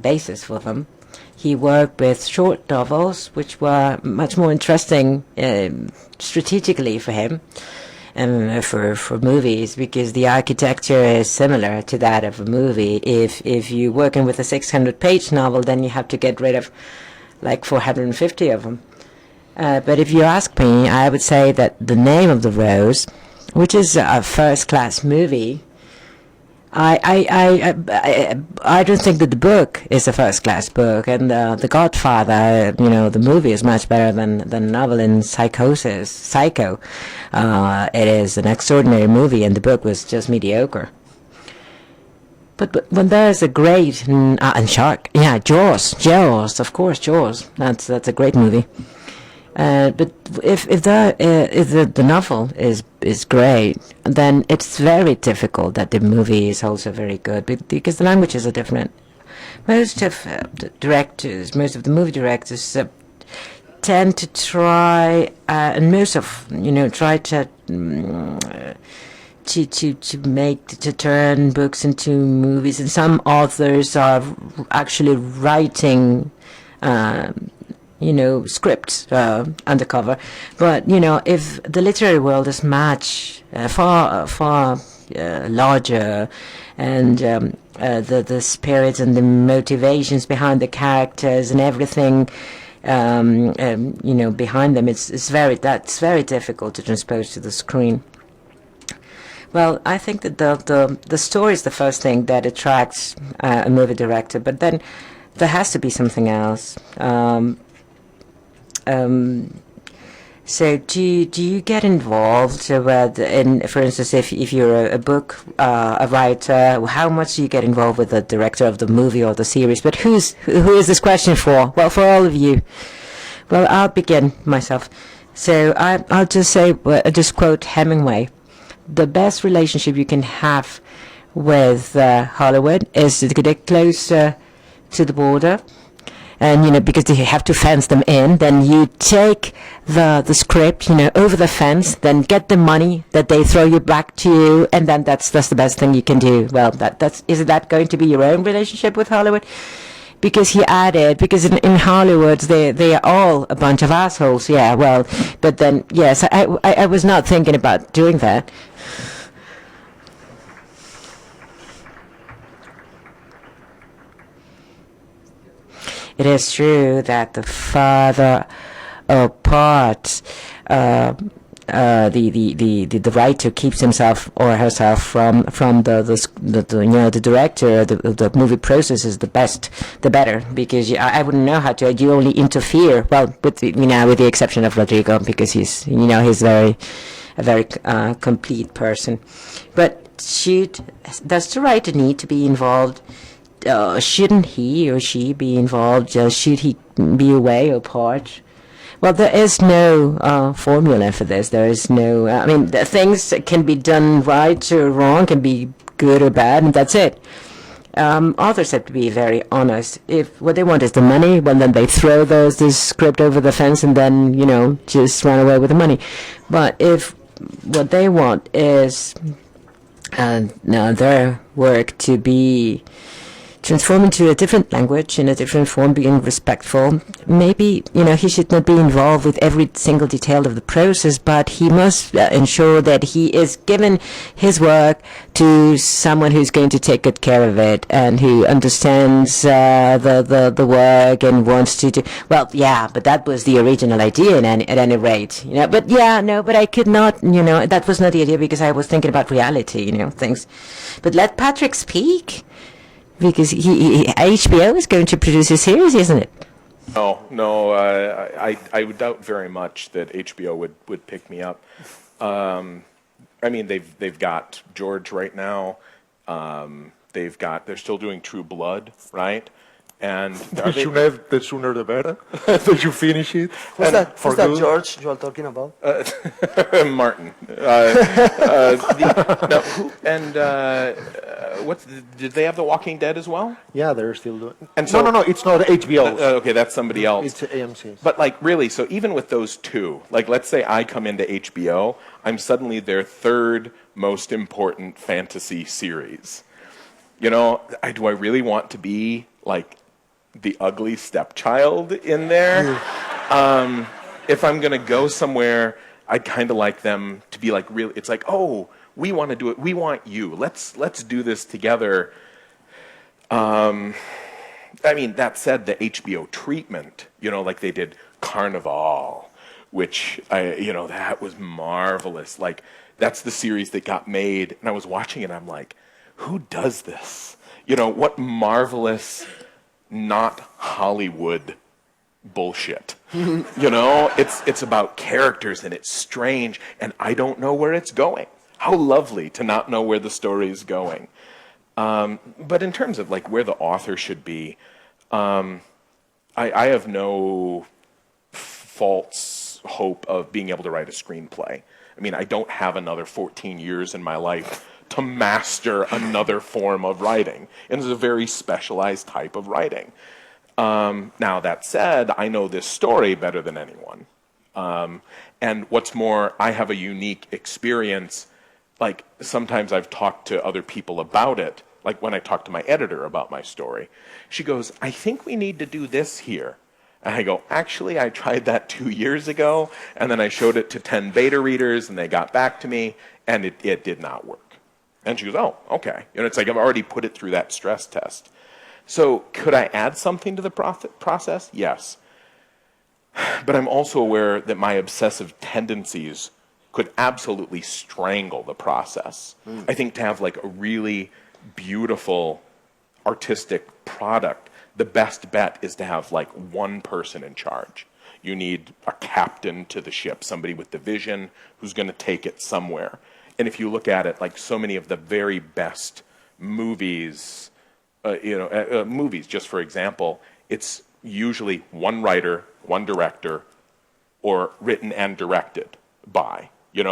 [SPEAKER 4] basis for them. He worked with short novels, which were much more interesting strategically for him. For movies, because the architecture is similar to that of a movie. If you're working with a 600-page novel, then you have to get rid of like 450 of them. But if you ask me, I would say that The Name of the Rose, which is a first-class movie, I don't think that the book is a first-class book, and The Godfather, the movie is much better than the novel in Psycho. It is an extraordinary movie, and the book was just mediocre. But when there's a great and Shark, Jaws, of course, Jaws. That's a great movie. But if the novel is great, then it's very difficult that the movie is also very good, because the languages are different. Most of the movie directors tend to try, and most of try to turn books into movies, and some authors are actually writing scripts undercover. But if the literary world is much far larger, and the spirits and the motivations behind the characters and everything behind them, that's very difficult to transpose to the screen. Well, I think that the story is the first thing that attracts a movie director, but then there has to be something else. So do you get involved for instance, if you're a book a writer, how much do you get involved with the director of the movie or the series? But who is this question for? Well, for all of you. Well, I'll begin myself. So I'll just say, just quote Hemingway: the best relationship you can have with Hollywood is to get closer to the border. And, because they have to fence them in, then you take the script, over the fence, then get the money that they throw you back to you, and then that's the best thing you can do. Well, is that going to be your own relationship with Hollywood? Because he added, because in Hollywood, they are all a bunch of assholes. Yeah, well, but then, yes, I was not thinking about doing that. It is true that the farther apart the writer keeps himself or herself from the director, the movie process is the better, because I wouldn't know how to. You only interfere, well, with the exception of Rodrigo, because he's a very complete person. But does the writer need to be involved? Shouldn't he or she be involved? Should he be away or part? Well, there is no formula for this. There is no. The things can be done right or wrong, can be good or bad, and that's it. Authors have to be very honest. If what they want is the money, well, then they throw this script over the fence and then just run away with the money. But if what they want is their work to be transform into a different language in a different form, being respectful. Maybe, he should not be involved with every single detail of the process, but he must ensure that he is giving his work to someone who's going to take good care of it and who understands the work and wants to do. Well, yeah, but that was the original idea at any rate. But but I could not. That was not the idea because I was thinking about reality. Things. But let Patrick speak. Because HBO is going to produce a series, isn't it?
[SPEAKER 5] No, I would doubt very much that HBO would pick me up. I mean, they've got George right now. They're still doing True Blood, right? And
[SPEAKER 3] the sooner the better. That you finish it.
[SPEAKER 6] Who's that George you are talking about?
[SPEAKER 5] Martin. Did they have The Walking Dead as well?
[SPEAKER 3] Yeah, they're still doing.
[SPEAKER 5] And so,
[SPEAKER 3] no, it's not HBO.
[SPEAKER 5] Okay, that's somebody else.
[SPEAKER 3] It's AMC.
[SPEAKER 5] But really, so even with those two, let's say I come into HBO, I'm suddenly their third most important fantasy series. Do I really want to be the ugly stepchild in there? If I'm going to go somewhere, I'd kind of like them to be really, it's oh, we want to do it. We want you. Let's do this together. That said, the HBO treatment, like they did Carnival, which that was marvelous. That's the series that got made, and I was watching it. I'm like, who does this? What marvelous, not Hollywood bullshit. It's about characters and it's strange, and I don't know where it's going. How lovely to not know where the story is going. But in terms of where the author should be, I have no false hope of being able to write a screenplay. I don't have another 14 years in my life to master another form of writing. And it's a very specialized type of writing. Now, that said, I know this story better than anyone. And what's more, I have a unique experience. Sometimes I've talked to other people about it, when I talk to my editor about my story. She goes, I think we need to do this here. And I go, actually, I tried that 2 years ago, and then I showed it to 10 beta readers, and they got back to me, and it did not work. And she goes, oh, okay. It's I've already put it through that stress test. So could I add something to the process? Yes. But I'm also aware that my obsessive tendencies could absolutely strangle the process. I think to have a really beautiful artistic product, the best bet is to have one person in charge. You need a captain to the ship, somebody with the vision who's going to take it somewhere. And if you look at it, so many of the very best movies, movies, just for example, it's usually one writer, one director, or written and directed by,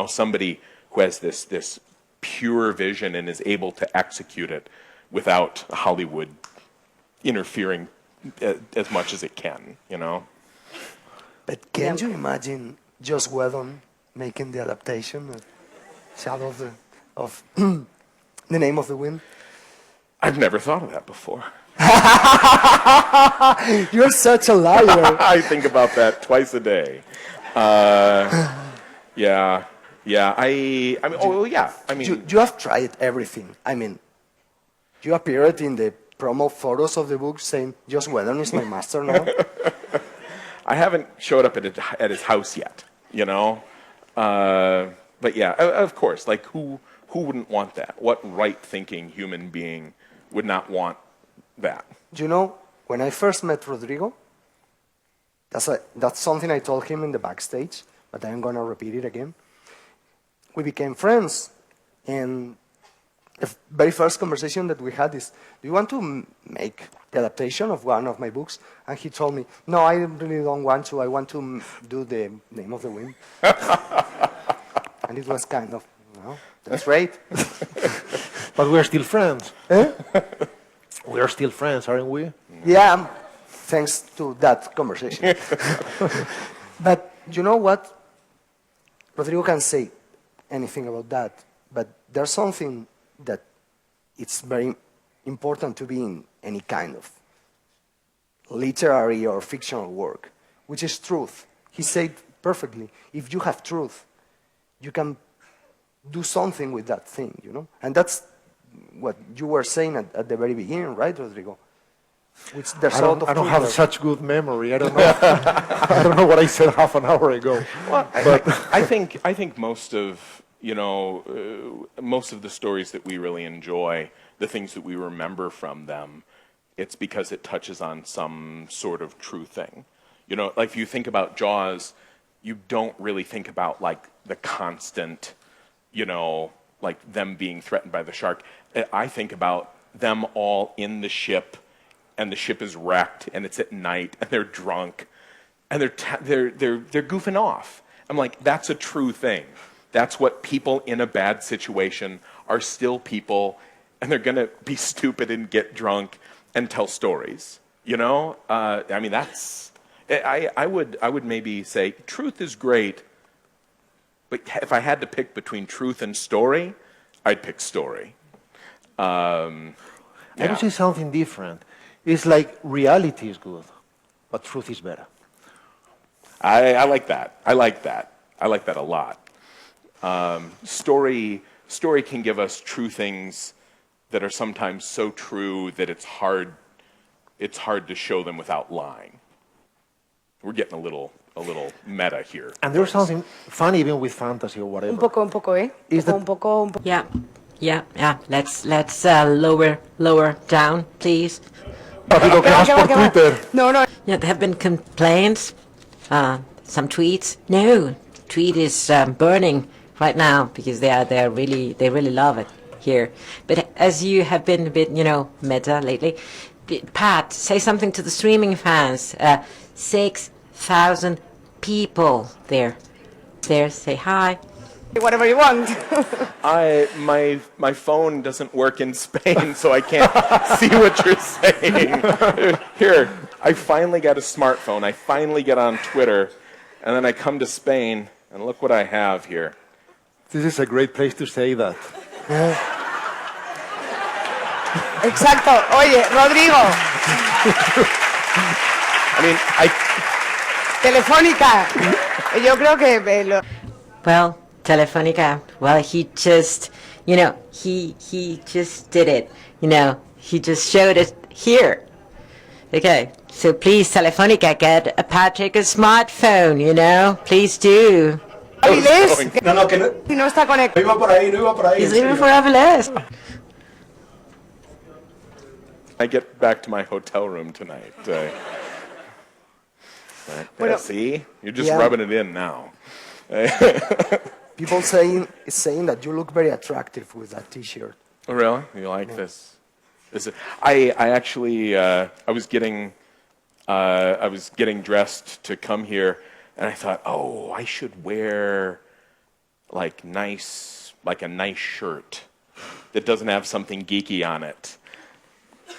[SPEAKER 5] somebody who has this pure vision and is able to execute it without Hollywood interfering as much as it can,
[SPEAKER 6] But can you imagine Joss Whedon making the adaptation of Shadow of The Name of the Wind?
[SPEAKER 5] I've never thought of that before.
[SPEAKER 6] You're such a liar.
[SPEAKER 5] I think about that twice a day. Yeah.
[SPEAKER 6] You have tried everything. You appeared in the promo photos of the book saying, Joss Whedon is my master now.
[SPEAKER 5] I haven't showed up at his house yet, But yeah, of course, who wouldn't want that? What right-thinking human being would not want that?
[SPEAKER 6] When I first met Rodrigo, that's something I told him in the backstage, but I'm going to repeat it again. We became friends, and the very first conversation that we had is, do you want to make the adaptation of one of my books? And he told me, no, I really don't want to. I want to do The Name of the Wind. And it was kind of, that's great.
[SPEAKER 3] But we're still friends.
[SPEAKER 6] Eh?
[SPEAKER 3] We are still friends, aren't we?
[SPEAKER 6] Yeah, thanks to that conversation. But you know what? Rodrigo can say anything about that, but there's something that it's very important to be any kind of literary or fictional work, which is truth. He said perfectly, if you have truth, you can do something with that thing, you know? And that's what you were saying at the very beginning, right, Rodrigo? Which there's
[SPEAKER 3] I
[SPEAKER 6] a lot
[SPEAKER 3] don't,
[SPEAKER 6] of
[SPEAKER 3] I don't
[SPEAKER 6] truth
[SPEAKER 3] have
[SPEAKER 6] there.
[SPEAKER 3] such good memory. I don't know. I don't know what I said half an hour ago.
[SPEAKER 5] Well, I think most of most of the stories that we really enjoy, the things that we remember from them, it's because it touches on some sort of true thing. You know, like if you think about Jaws, you don't really think about like the constant, you know, like them being threatened by the shark. I think about them all in the ship, and the ship is wrecked, and it's at night, and they're drunk, and they're goofing off. I'm like, that's a true thing. That's what people in a bad situation are still people, and they're gonna be stupid and get drunk and tell stories. You know, I mean, that's. I would maybe say truth is great, but if I had to pick between truth and story, I'd pick story.
[SPEAKER 3] I would say something different. It's like reality is good, but truth is better.
[SPEAKER 5] I like that. I like that. I like that a lot. Story can give us true things that are sometimes so true that it's hard to show them without lying. We're getting a little meta here.
[SPEAKER 3] And there's something funny even with fantasy or whatever.
[SPEAKER 1] Un poco, ¿eh?
[SPEAKER 3] Is that-
[SPEAKER 1] Un poco.
[SPEAKER 4] Yeah. Let's lower down, please.
[SPEAKER 3] Rápido, que vas por
[SPEAKER 1] ¿Qué va?
[SPEAKER 3] Twitter.
[SPEAKER 1] No.
[SPEAKER 4] Yeah, there have been complaints, some tweets. No, tweet is burning right now because they really love it here. But as you have been a bit, meta lately, Pat, say something to the streaming fans. 6,000 people there. Say hi.
[SPEAKER 1] Whatever you want.
[SPEAKER 5] My phone doesn't work in Spain, so I can't see what you're saying. Here, I finally got a smartphone. I finally get on Twitter, and then I come to Spain, and look what I have here.
[SPEAKER 3] This is a great place to say that.
[SPEAKER 1] Exacto. Oye, Rodrigo.
[SPEAKER 5] I mean,
[SPEAKER 1] Telefónica. Yo creo que
[SPEAKER 4] Well, Telefónica, well, he just, he just did it. He just showed it here. Okay, so please, Telefónica, get Patrick a smartphone, please do.
[SPEAKER 1] Avilés,
[SPEAKER 6] No, que no.
[SPEAKER 1] si no está conectado.
[SPEAKER 6] No iba por ahí.
[SPEAKER 4] He's leaving for Avilés.
[SPEAKER 5] I get back to my hotel room tonight.
[SPEAKER 1] Bueno,
[SPEAKER 5] see? You're just
[SPEAKER 6] yeah.
[SPEAKER 5] rubbing it in now.
[SPEAKER 6] People saying that you look very attractive with that T-shirt.
[SPEAKER 5] Oh, really? You like this? I actually I was getting dressed to come here, and I thought, oh, I should wear like a nice shirt that doesn't have something geeky on it.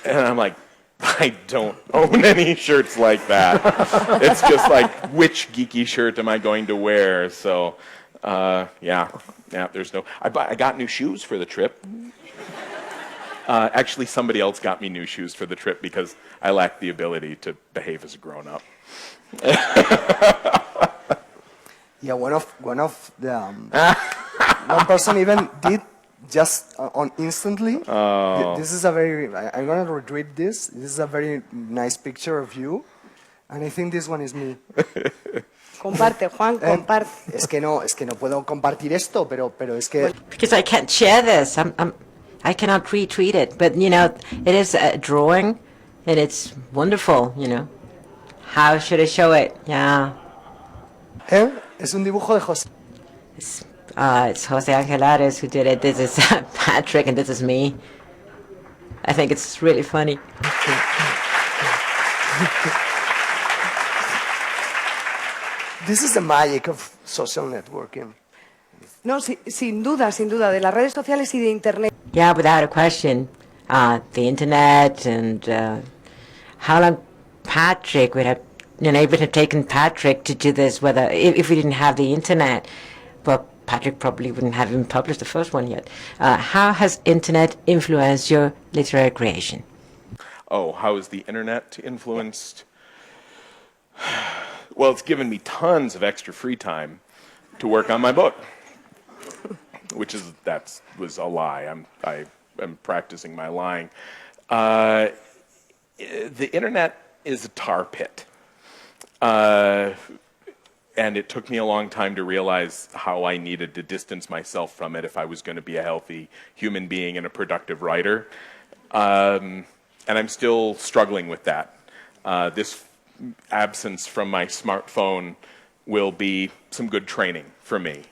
[SPEAKER 5] And I'm like, I don't own any shirts like that. It's just like, which geeky shirt am I going to wear? So, yeah, there's no. I got new shoes for the trip. Actually, somebody else got me new shoes for the trip because I lacked the ability to behave as a grown-up.
[SPEAKER 6] Yeah, one of the one person even did just on instantly. This is a very. I'm gonna retweet this. This is a very nice picture of you, and I think this one is me.
[SPEAKER 1] comparte, Juan, comparte.
[SPEAKER 6] Es que no puedo compartir esto, pero es que.
[SPEAKER 4] Because I can't share this. I cannot retweet it. But, it is a drawing, and it's wonderful, How should I show it? Yeah.
[SPEAKER 6] Es un dibujo de José.
[SPEAKER 4] It's Jose Angelares who did it. This is Patrick, and this is me. I think it's really funny.
[SPEAKER 6] This is the magic of social networking.
[SPEAKER 1] No, sin duda, de las redes sociales y de Internet.
[SPEAKER 4] Yeah, without a question. The internet and how long Patrick would have, it would have taken Patrick to do this, whether if we didn't have the internet. But Patrick probably wouldn't have even published the first one yet. How has internet influenced your literary creation?
[SPEAKER 5] how has the internet influenced? Well, it's given me tons of extra free time to work on my book, which was a lie. I'm practicing my lying. The internet is a tar pit. And it took me a long time to realize how I needed to distance myself from it if I was going to be a healthy human being and a productive writer. And I'm still struggling with that. This absence from my smartphone will be some good training for me.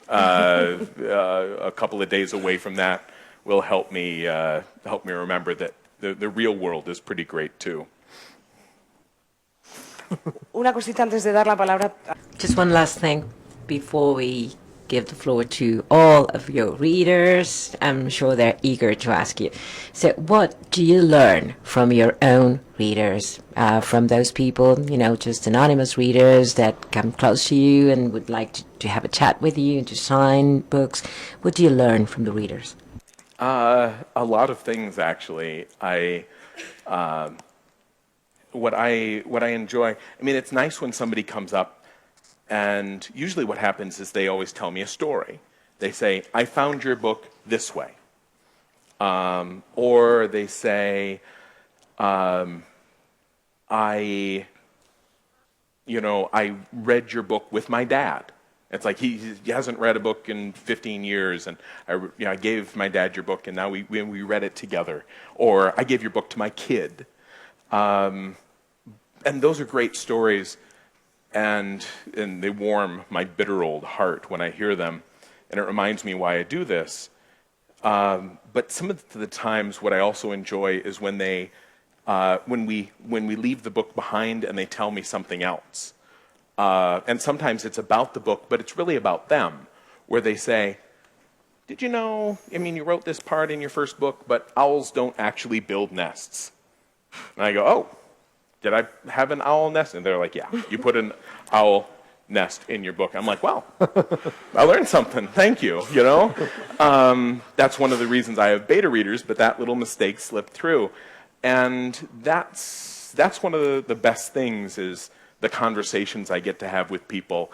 [SPEAKER 5] A couple of days away from that will help me remember that the real world is pretty great too.
[SPEAKER 1] Una cosita antes de dar la palabra.
[SPEAKER 4] Just one last thing before we give the floor to all of your readers. I'm sure they're eager to ask you. So what do you learn from your own readers, from those people, just anonymous readers that come close to you and would like to have a chat with you and to sign books? What do you learn from the readers?
[SPEAKER 5] A lot of things, actually. What I enjoy, it's nice when somebody comes up, and usually what happens is they always tell me a story. They say, I found your book this way. Or they say, I read your book with my dad. It's like he hasn't read a book in 15 years, and I gave my dad your book, and now we read it together. Or I gave your book to my kid. And those are great stories, and they warm my bitter old heart when I hear them, and it reminds me why I do this. But some of the times, what I also enjoy is when we leave the book behind and they tell me something else. And sometimes it's about the book, but it's really about them, where they say, did you know, you wrote this part in your first book, but owls don't actually build nests. And I go, oh, did I have an owl nest? And they're like, yeah, you put an owl nest in your book. I'm like, wow, I learned something. Thank you, That's one of the reasons I have beta readers, but that little mistake slipped through. And that's one of the best things is the conversations I get to have with people.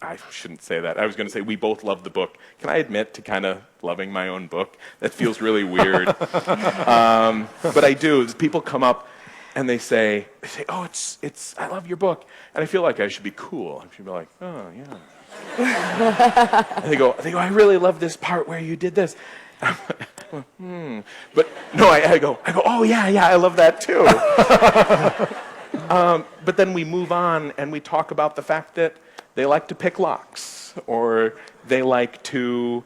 [SPEAKER 5] I shouldn't say that. I was going to say we both love the book. Can I admit to kind of loving my own book? That feels really weird. But I do. People come up and they say, oh, it's I love your book. And I feel like I should be cool. I should be like, oh, yeah. And they go, I really love this part where you did this. But no, I go, oh, yeah, I love that too. But then we move on and we talk about the fact that they like to pick locks, or they like to,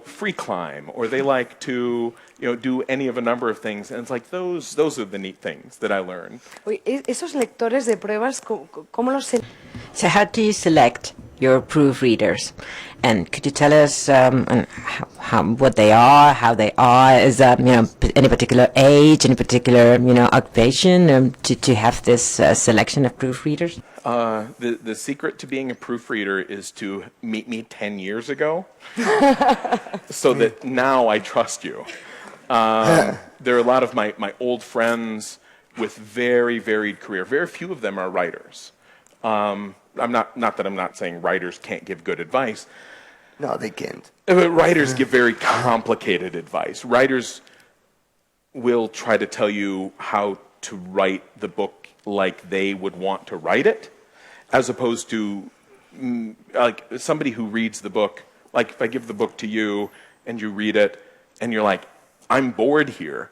[SPEAKER 5] free climb, or they like to, do any of a number of things. And it's like those are the neat things that I learn.
[SPEAKER 1] Esos lectores de pruebas, ¿cómo los...
[SPEAKER 4] So how do you select your proofreaders? And could you tell us what they are, how they are? Is that, any particular age, any particular, occupation to have this selection of proofreaders?
[SPEAKER 5] The secret to being a proofreader is to meet me 10 years ago so that now I trust you. There are a lot of my old friends with very varied career. Very few of them are writers. I'm not saying writers can't give good advice.
[SPEAKER 6] No, they can't.
[SPEAKER 5] Writers give very complicated advice. Writers will try to tell you how to write the book like they would want to write it, as opposed to like somebody who reads the book. Like if I give the book to you and you read it and you're like, I'm bored here.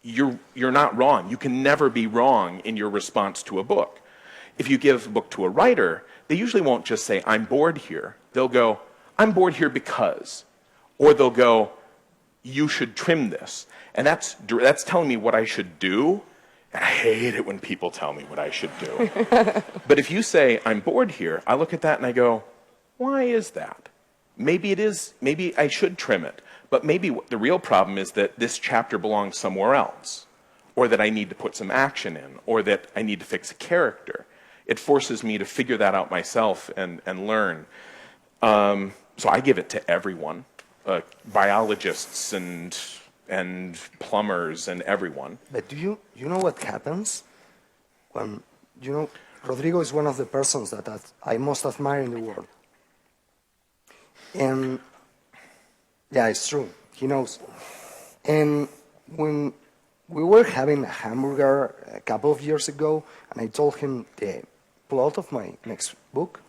[SPEAKER 5] You're not wrong. You can never be wrong in your response to a book. If you give a book to a writer, they usually won't just say, I'm bored here. They'll go, I'm bored here because. Or they'll go, you should trim this. And that's telling me what I should do. And I hate it when people tell me what I should do. But if you say, I'm bored here, I look at that and I go, why is that? Maybe I should trim it. But maybe the real problem is that this chapter belongs somewhere else. Or that I need to put some action in. Or that I need to fix a character. It forces me to figure that out myself and learn. So I give it to everyone. Biologists and and plumbers and everyone.
[SPEAKER 6] But do you know what happens when, Rodrigo is one of the persons that I most admire in the world. And yeah, it's true. He knows. And when we were having a hamburger a couple of years ago, and I told him the plot of my next book,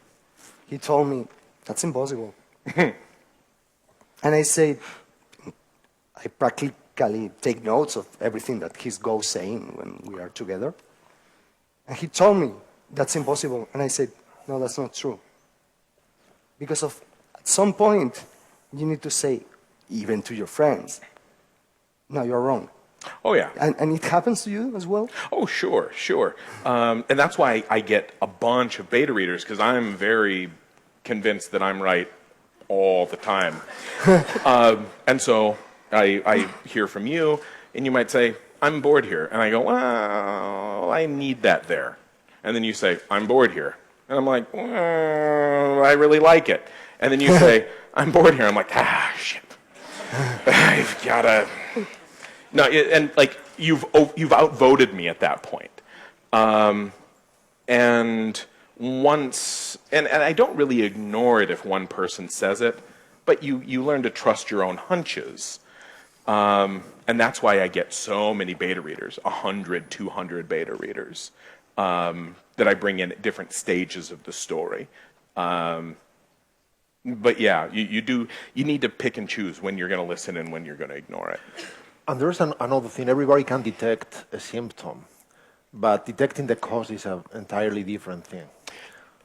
[SPEAKER 6] he told me, that's impossible. And I said, I practically take notes of everything that he goes saying when we are together. And he told me, that's impossible. And I said, no, that's not true. Because at some point, you need to say, even to your friends, no, you're wrong.
[SPEAKER 5] Oh, yeah.
[SPEAKER 6] And it happens to you as well?
[SPEAKER 5] Oh, sure. And that's why I get a bunch of beta readers, because I'm very convinced that I'm right all the time. And so I hear from you, and you might say, I'm bored here. And I go, well, I need that there. And then you say, I'm bored here. And I'm like, well, I really like it. And then you say, I'm bored here. I'm like, shit. I've got to... No, and like, you've outvoted me at that point. And once... And I don't really ignore it if one person says it, but you learn to trust your own hunches. And that's why I get so many beta readers, 100, 200 beta readers, that I bring in at different stages of the story. But yeah, you need to pick and choose when you're going to listen and when you're going to ignore it.
[SPEAKER 3] And there's another thing. Everybody can detect a symptom, but detecting the cause is an entirely different thing.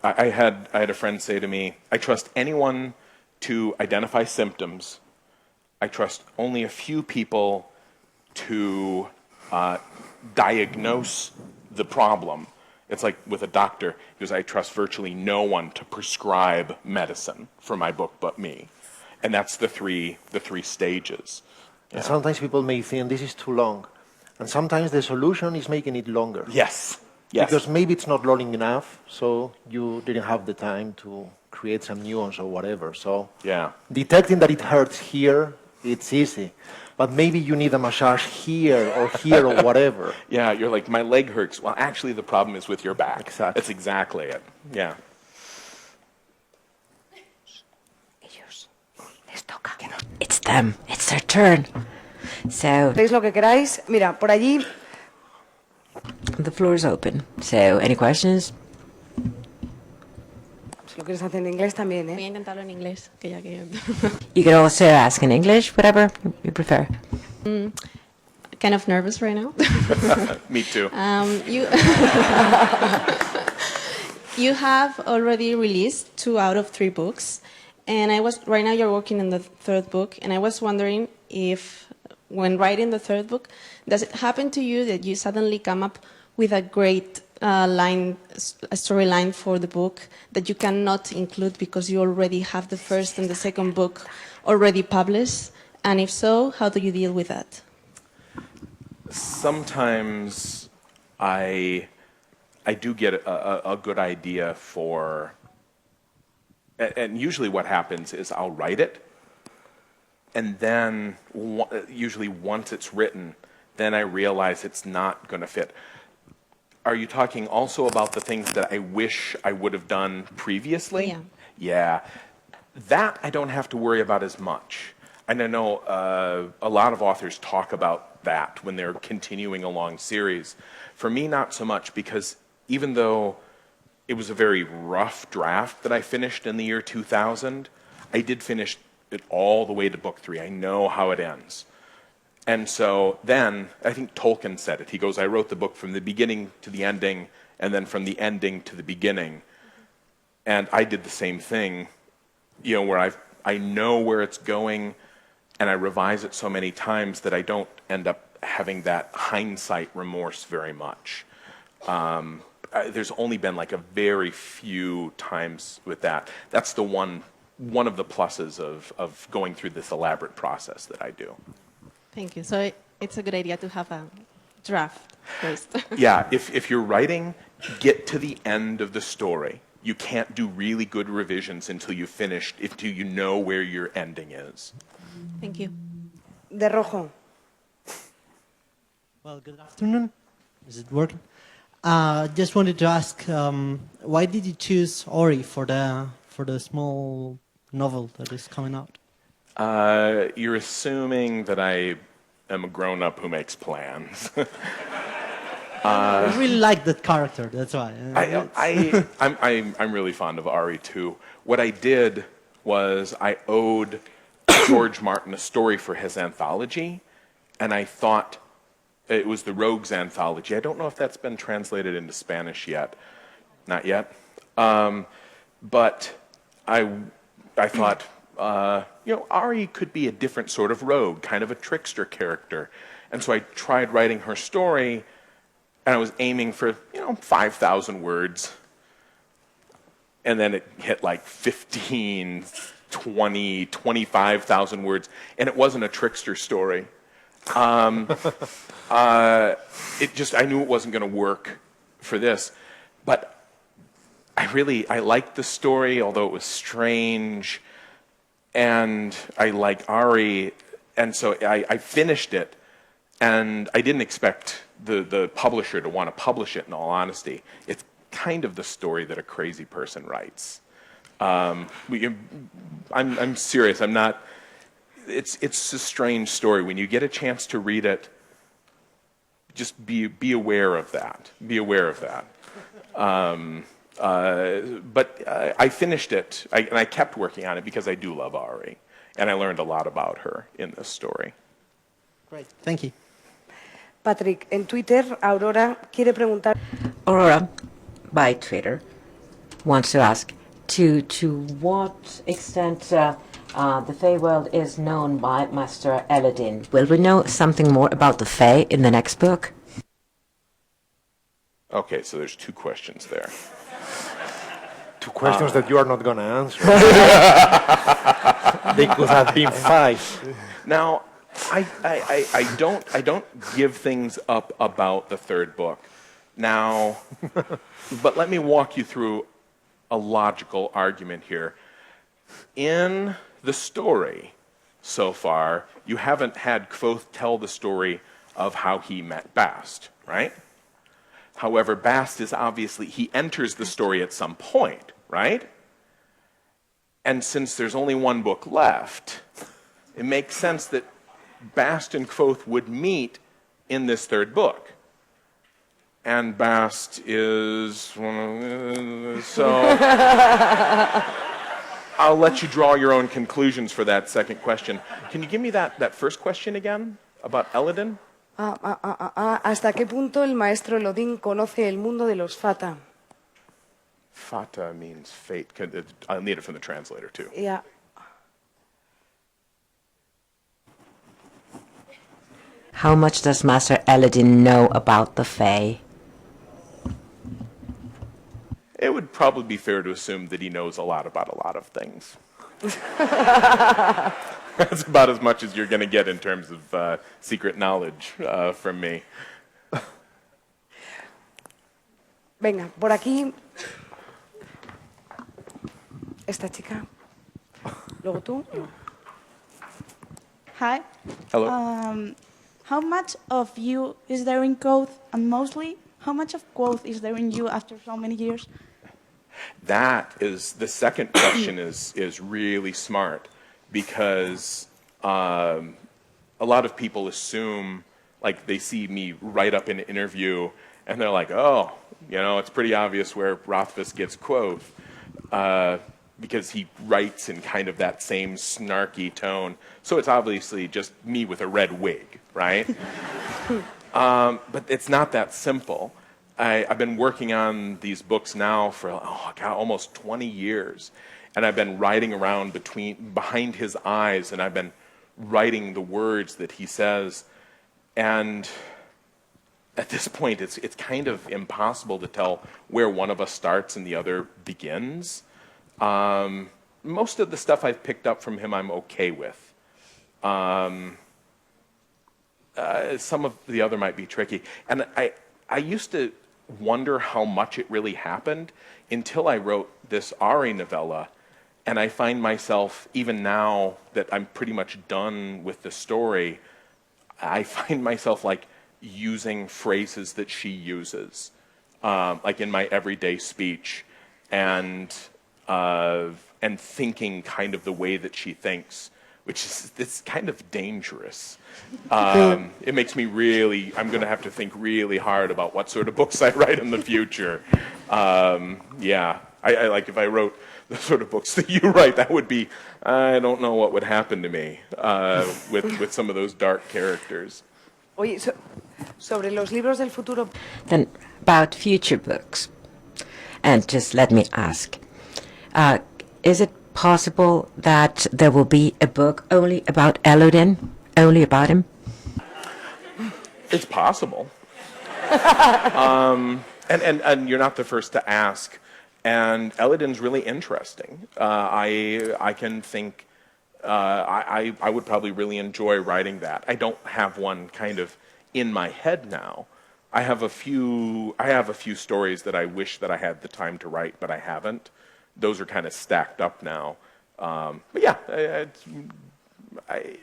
[SPEAKER 5] I had a friend say to me, I trust anyone to identify symptoms. I trust only a few people to diagnose the problem. It's like with a doctor, because I trust virtually no one to prescribe medicine for my book but me. And that's the three stages. Yeah.
[SPEAKER 3] And sometimes people may think this is too long. And sometimes the solution is making it longer.
[SPEAKER 5] Yes.
[SPEAKER 3] Because maybe it's not long enough, so you didn't have the time to create some nuance or whatever. So
[SPEAKER 5] yeah,
[SPEAKER 3] detecting that it hurts here, it's easy. But maybe you need a massage here or whatever.
[SPEAKER 5] Yeah, you're like, my leg hurts. Well, actually, the problem is with your back.
[SPEAKER 3] Exactly.
[SPEAKER 5] That's exactly it. Yeah.
[SPEAKER 4] It's them. It's their turn. So
[SPEAKER 1] ¿Veis lo que queráis? Mira, por allí...
[SPEAKER 4] the floor is open. So any questions?
[SPEAKER 1] Si lo quieres hacer en inglés también,
[SPEAKER 2] Voy a
[SPEAKER 1] ¿eh?
[SPEAKER 2] intentarlo en inglés, que ya que...
[SPEAKER 4] You can also ask in English, whatever you prefer.
[SPEAKER 2] Kind of nervous right now.
[SPEAKER 5] Me too.
[SPEAKER 2] You have already released 2 out of 3 books, and right now you're working on the 3rd book, and I was wondering if, when writing the 3rd book, does it happen to you that you suddenly come up with a great a storyline for the book that you cannot include because you already have the 1st and the 2nd book already published? And if so, how do you deal with that?
[SPEAKER 5] Sometimes I do get a good idea for, and usually what happens is I'll write it, and then usually once it's written, then I realize it's not going to fit. Are you talking also about the things that I wish I would have done previously?
[SPEAKER 2] Yeah.
[SPEAKER 5] Yeah. That I don't have to worry about as much. And I know a lot of authors talk about that when they're continuing a long series. For me, not so much, because even though it was a very rough draft that I finished in the year 2000, I did finish it all the way to book 3. I know how it ends. And so then, I think Tolkien said it. He goes, I wrote the book from the beginning to the ending, and then from the ending to the beginning. And I did the same thing, you know, where I know where it's going, and I revise it so many times that I don't end up having that hindsight remorse very much. There's only been like a very few times with that. That's the one of the pluses of going through this elaborate process that I do.
[SPEAKER 2] Thank you. So it's a good idea to have a draft first.
[SPEAKER 5] Yeah, if you're writing, get to the end of the story. You can't do really good revisions until you finish, until you know where your ending is.
[SPEAKER 2] Thank you.
[SPEAKER 1] De rojo.
[SPEAKER 7] Well, good afternoon. Is it working? Just wanted to ask, why did you choose Ori for the small novel that is coming out?
[SPEAKER 5] You're assuming that I am a grown-up who makes plans.
[SPEAKER 7] I really like that character. That's why.
[SPEAKER 5] I'm really fond of Ari too. What I did was I owed George Martin a story for his anthology, and I thought it was the Rogues anthology. I don't know if that's been translated into Spanish yet. Not yet. But I thought, Ari could be a different sort of rogue, kind of a trickster character. And so I tried writing her story, and I was aiming for, 5,000 words. And then it hit like 15, 20, 25,000 words, and it wasn't a trickster story. I knew it wasn't going to work for this, but I liked the story, although it was strange, and I like Ari, and so I finished it, and I didn't expect the publisher to want to publish it, in all honesty. It's kind of the story that a crazy person writes. I'm serious. I'm not. It's a strange story. When you get a chance to read it, just be aware of that. Be aware of that. But I finished it, and I kept working on it because I do love Ari, and I learned a lot about her in this story.
[SPEAKER 7] Great, thank you.
[SPEAKER 1] Patrick, en Twitter, Aurora quiere preguntar.
[SPEAKER 4] Aurora, by Twitter, wants to ask, to what extent the Fae world is known by Master Eladin. Will we know something more about the Fae in the next book?
[SPEAKER 5] Okay, so there's two questions there.
[SPEAKER 3] Two questions that you are not going to answer. They could have been 5.
[SPEAKER 5] Now, I don't give things up about the third book. Now, but let me walk you through a logical argument here. In the story so far, you haven't had Kvothe tell the story of how he met Bast, right? However, Bast is obviously, he enters the story at some point, right? And since there's only one book left, it makes sense that Bast and Kvothe would meet in this third book. And Bast is so I'll let you draw your own conclusions for that second question. Can you give me that first question again about Eladin?
[SPEAKER 1] ¿Hasta qué punto el maestro Elodin conoce el mundo de los Fata?
[SPEAKER 5] Fata means fate. I'll need it from the translator too.
[SPEAKER 1] Yeah.
[SPEAKER 4] How much does Master Eladin know about the Fae?
[SPEAKER 5] It would probably be fair to assume that he knows a lot about a lot of things. That's about as much as you're going to get in terms of secret knowledge from me.
[SPEAKER 1] Venga, por aquí. Esta chica. Luego tú.
[SPEAKER 8] Hi.
[SPEAKER 5] Hello.
[SPEAKER 8] How much of you is there in Kvothe, and mostly, how much of Kvothe is there in you after so many years?
[SPEAKER 5] That is, the second question is really smart, because a lot of people assume, like they see me write up an interview and they're like, oh, it's pretty obvious where Rothfuss gets Kvothe, because he writes in kind of that same snarky tone. So it's obviously just me with a red wig, right? But it's not that simple. I've been working on these books now for almost 20 years, and I've been writing around behind his eyes, and I've been writing the words that he says, and at this point it's kind of impossible to tell where one of us starts and the other begins. Most of the stuff I've picked up from him I'm okay with. Some of the other might be tricky, and I used to wonder how much it really happened until I wrote this Ari novella, and I find myself, even now that I'm pretty much done with the story, I find myself like using phrases that she uses, like in my everyday speech, and thinking kind of the way that she thinks, which is it's kind of dangerous. It makes me really, I'm going to have to think really hard about what sort of books I write in the future. Yeah, I like if I wrote the sort of books that you write, that would be, I don't know what would happen to me with some of those dark characters.
[SPEAKER 1] Oye, sobre los libros del futuro.
[SPEAKER 4] Then about future books. And just let me ask, is it possible that there will be a book only about Elodin, only about him?
[SPEAKER 5] It's possible. And you're not the first to ask. And Elodin's really interesting. I can think, I would probably really enjoy writing that. I don't have one kind of in my head now. I have a few stories that I wish that I had the time to write, but I haven't. Those are kind of stacked up now. But yeah,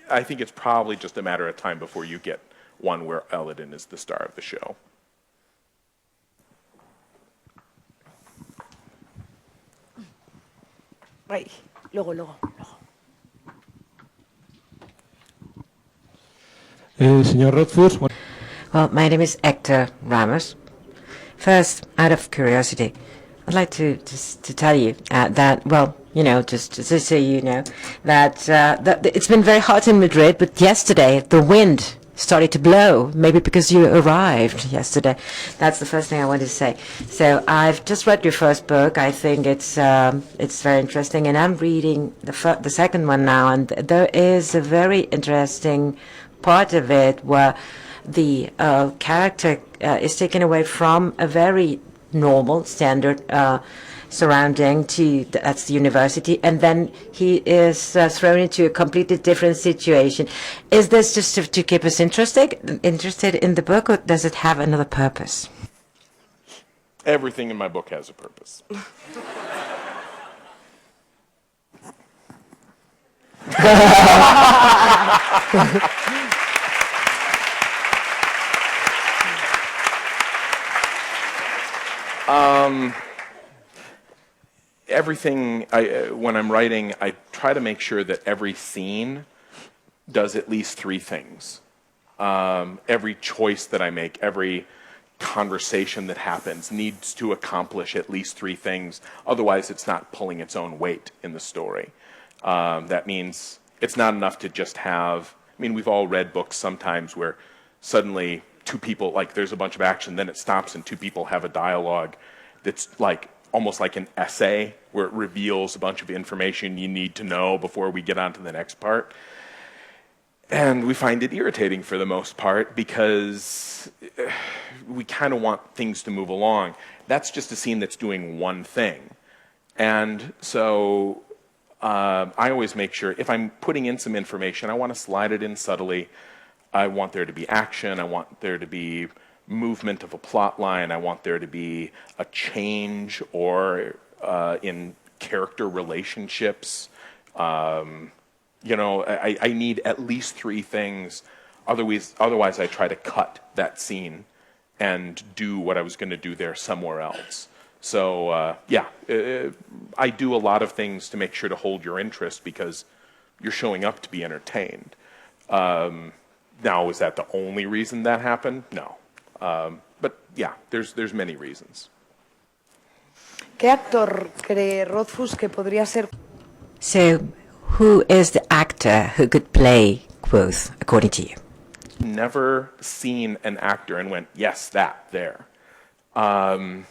[SPEAKER 5] I think it's probably just a matter of time before you get one where Elodin is the star of the show.
[SPEAKER 1] Right. Luego.
[SPEAKER 9] Señor Rothfuss.
[SPEAKER 4] Well, my name is Hector Ramos. First, out of curiosity, I'd like to tell you that, well, you know, just so you know, that it's been very hot in Madrid, but yesterday the wind started to blow, maybe because you arrived yesterday. That's the first thing I wanted to say. So I've just read your first book. I think it's very interesting, and I'm reading the second one now, and there is a very interesting part of it where the character is taken away from a very normal, standard surrounding that's the university, and then he is thrown into a completely different situation. Is this just to keep us interested in the book, or does it have another purpose?
[SPEAKER 5] Everything in my book has a purpose. Everything, when I'm writing, I try to make sure that every scene does at least three things. Every choice that I make, every conversation that happens needs to accomplish at least three things. Otherwise, it's not pulling its own weight in the story. That means it's not enough to just have, I mean, we've all read books sometimes where suddenly two people, like there's a bunch of action, then it stops and two people have a dialogue that's like almost like an essay where it reveals a bunch of information you need to know before we get on to the next part. And we find it irritating for the most part because we kind of want things to move along. That's just a scene that's doing one thing. And so I always make sure, if I'm putting in some information, I want to slide it in subtly. I want there to be action. I want there to be movement of a plot line. I want there to be a change or in character relationships. You know, I need at least three things. Otherwise, I try to cut that scene and do what I was going to do there somewhere else. So, yeah, I do a lot of things to make sure to hold your interest because you're showing up to be entertained. Now, is that the only reason that happened? No. But, yeah, there's many reasons.
[SPEAKER 1] ¿Qué actor cree Rothfuss que podría ser?
[SPEAKER 4] So, who is the actor who could play Quoth, according to you?
[SPEAKER 5] Never seen an actor and went, yes, that, there. I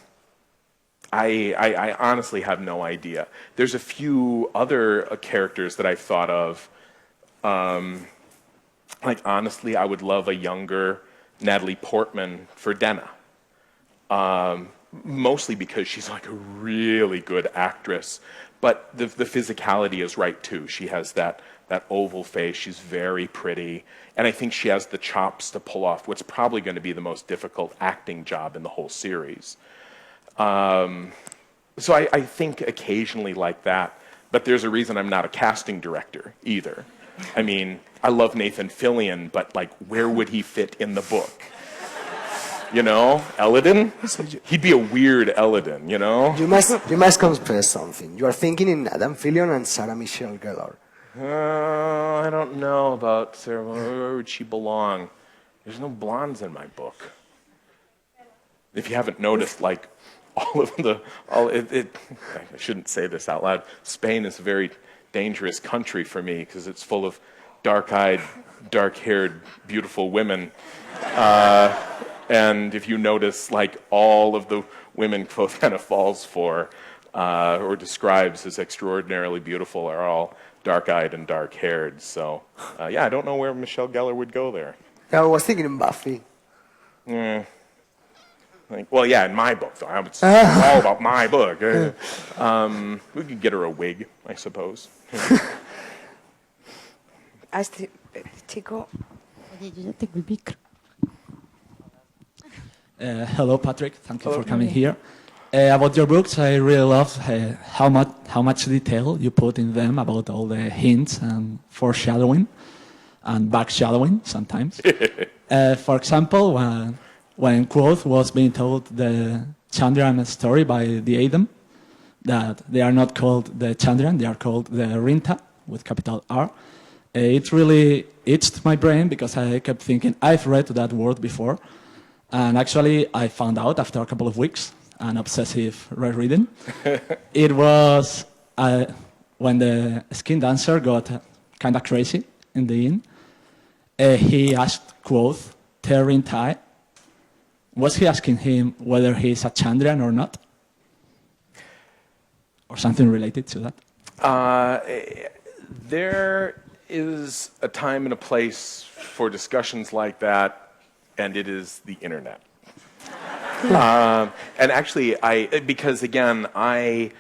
[SPEAKER 5] honestly have no idea. There's a few other characters that I've thought of. Like, honestly, I would love a younger Natalie Portman for Denna. Mostly because she's like a really good actress. But the physicality is right, too. She has that oval face. She's very pretty. And I think she has the chops to pull off what's probably going to be the most difficult acting job in the whole series. So I think occasionally like that. But there's a reason I'm not a casting director either. I mean, I love Nathan Fillion, but like, where would he fit in the book? You know, Eladin? He'd be a weird Eladin, you know?
[SPEAKER 6] You must confess something. You are thinking in Adam Fillion and Sarah Michelle Gellar.
[SPEAKER 5] I don't know about Sarah. Where would she belong? There's no blondes in my book. If you haven't noticed, like, I shouldn't say this out loud. Spain is a very dangerous country for me because it's full of dark-eyed, dark-haired, beautiful women. And if you notice, like, all of the women Quoth kind of falls for or describes as extraordinarily beautiful are all dark-eyed and dark-haired. So, yeah, I don't know where Michelle Gellar would go there.
[SPEAKER 6] I was thinking in Buffy.
[SPEAKER 5] Well, yeah, in my book, though. It's all about my book. We could get her a wig, I suppose.
[SPEAKER 1] Chico.
[SPEAKER 9] Hello, Patrick. Thank you for coming here. About your books, I really love how much detail you put in them about all the hints and foreshadowing and backshadowing sometimes. For example, when Quoth was being told the Chandran story by the Adam, that they are not called the Chandran, they are called the Rinta, with capital R. It really itched my brain because I kept thinking, I've read that word before. And actually, I found out after a couple of weeks, an obsessive rereading. It was when the skin dancer got kind of crazy in the inn. He asked Quoth, Rintai. Was he asking him whether he's a Chandran or not? Or something related to that?
[SPEAKER 5] There is a time and a place for discussions like that, and it is the internet. And actually, because again, I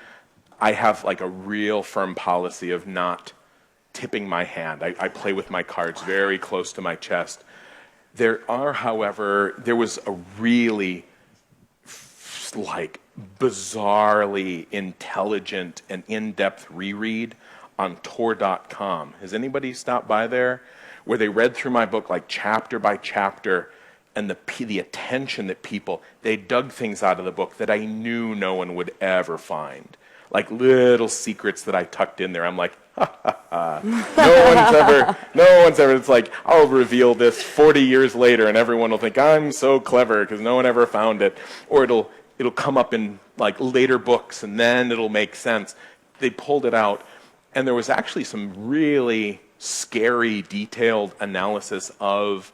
[SPEAKER 5] have like a real firm policy of not tipping my hand. I play with my cards very close to my chest. There was a really like bizarrely intelligent and in-depth reread on Tor.com. Has anybody stopped by there? Where they read through my book like chapter by chapter, and the attention that they dug things out of the book that I knew no one would ever find. Like little secrets that I tucked in there. I'm like, ha ha ha. No one's ever, it's like, I'll reveal this 40 years later and everyone will think I'm so clever because no one ever found it. Or it'll come up in like later books and then it'll make sense. They pulled it out and there was actually some really scary, detailed analysis of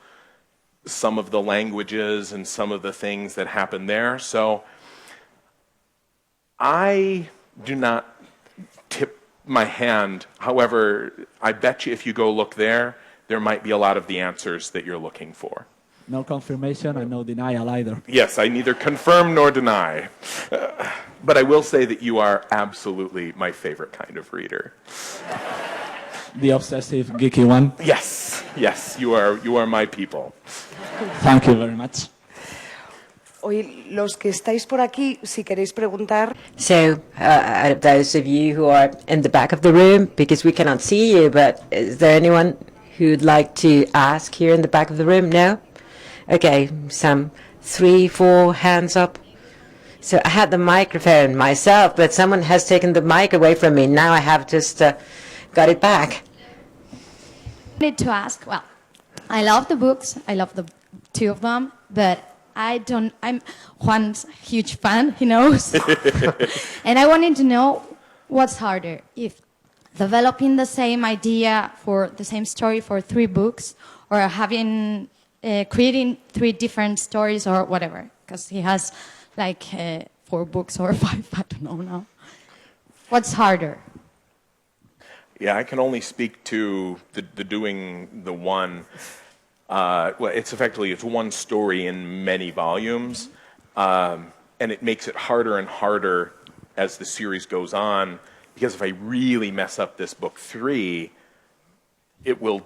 [SPEAKER 5] some of the languages and some of the things that happen there. So I do not tip my hand. However, I bet you if you go look there might be a lot of the answers that you're looking for.
[SPEAKER 9] No confirmation and no denial either.
[SPEAKER 5] Yes, I neither confirm nor deny. But I will say that you are absolutely my favorite kind of reader.
[SPEAKER 9] The obsessive, geeky one?
[SPEAKER 5] Yes, you are my people.
[SPEAKER 9] Thank you very much.
[SPEAKER 1] Hoy, los que estáis por aquí, si queréis preguntar.
[SPEAKER 4] So, out of those of you who are in the back of the room, because we cannot see you, but is there anyone who'd like to ask here in the back of the room? No? Okay, some 3, 4 hands up. So I had the microphone myself, but someone has taken the mic away from me. Now I have just got it back.
[SPEAKER 10] I need to ask, well, I love the books. I love the 2 of them, but I'm Juan's huge fan, he knows. And I wanted to know what's harder, if developing the same idea for the same story for 3 books or having, creating 3 different stories or whatever, because he has like 4 books or 5, I don't know now. What's harder?
[SPEAKER 5] Yeah, I can only speak to the doing the one. Well, it's one story in many volumes, and it makes it harder and harder as the series goes on, because if I really mess up this book 3, it will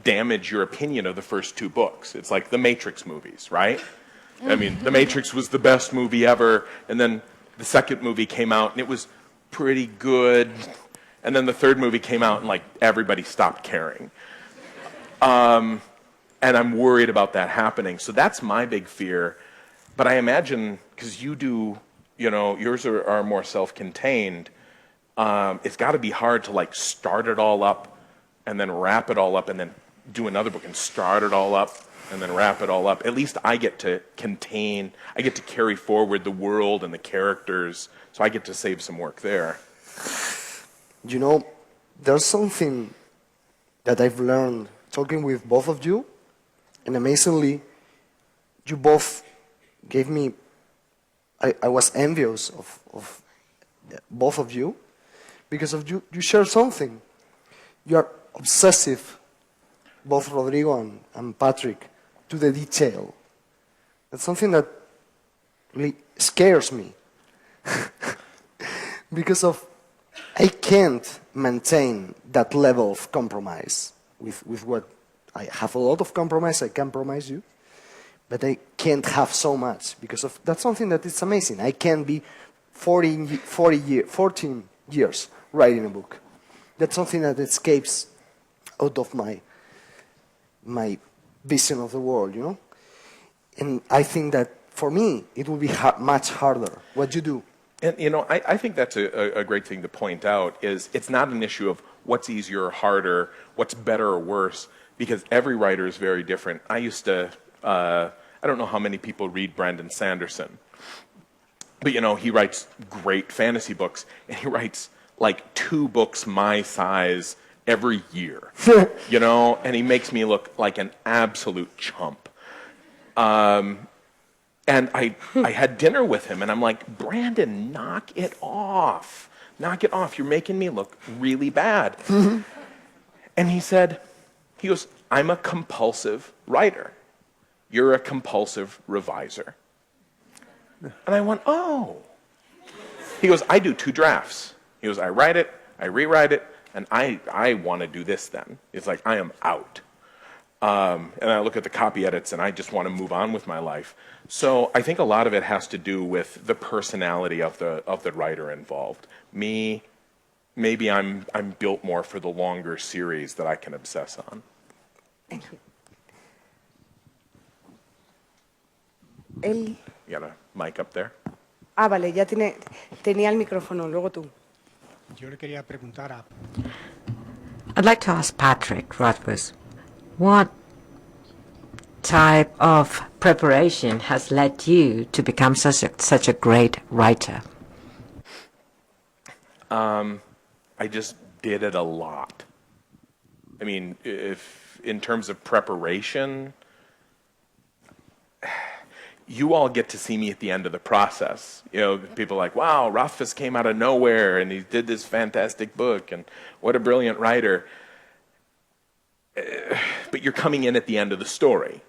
[SPEAKER 5] damage your opinion of the first 2 books. It's like the Matrix movies, right? I mean, The Matrix was the best movie ever, and then the second movie came out, and it was pretty good, and then the third movie came out, and like everybody stopped caring. And I'm worried about that happening. So that's my big fear. But I imagine, because you do, yours are more self-contained, it's got to be hard to like start it all up and then wrap it all up and then do another book and start it all up and then wrap it all up. At least I get to carry forward the world and the characters, so I get to save some work there.
[SPEAKER 6] There's something that I've learned talking with both of you, and amazingly, you both gave me, I was envious of both of you, because of you share something. You are obsessive, both Rodrigo and Patrick, to the detail. That's something that really scares me. Because I can't maintain that level of compromise with what I have a lot of compromise. I can promise you, but I can't have so much because that's something that is amazing. I can be 14 years writing a book. That's something that escapes out of my vision of the world, And I think that for me it will be much harder. What you do.
[SPEAKER 5] And I think that's a great thing to point out, is it's not an issue of what's easier or harder, what's better or worse, because every writer is very different. I used to, I don't know how many people read Brandon Sanderson, but he writes great fantasy books, and he writes like 2 books my size every year, and he makes me look like an absolute chump. And I had dinner with him, and I'm like, Brandon, knock it off. Knock it off. You're making me look really bad. Mm-hmm. And he goes, I'm a compulsive writer. You're a compulsive reviser. And I went, oh. He goes, I do 2 drafts. He goes, I write it, I rewrite it, and I want to do this then. It's like, I am out. And I look at the copy edits, and I just want to move on with my life. So I think a lot of it has to do with the personality of the writer involved. Me, maybe I'm built more for the longer series that I can obsess on.
[SPEAKER 1] Thank you. Él.
[SPEAKER 5] You got a mic up there?
[SPEAKER 1] Vale, ya tenía el micrófono, luego tú.
[SPEAKER 11] Yo le quería preguntar a...
[SPEAKER 4] I'd like to ask Patrick Rothfuss, what type of preparation has led you to become such a great writer?
[SPEAKER 5] I just did it a lot. I mean, if in terms of preparation, you all get to see me at the end of the process. People are like, wow, Rothfuss came out of nowhere and he did this fantastic book and what a brilliant writer. But you're coming in at the end of the story.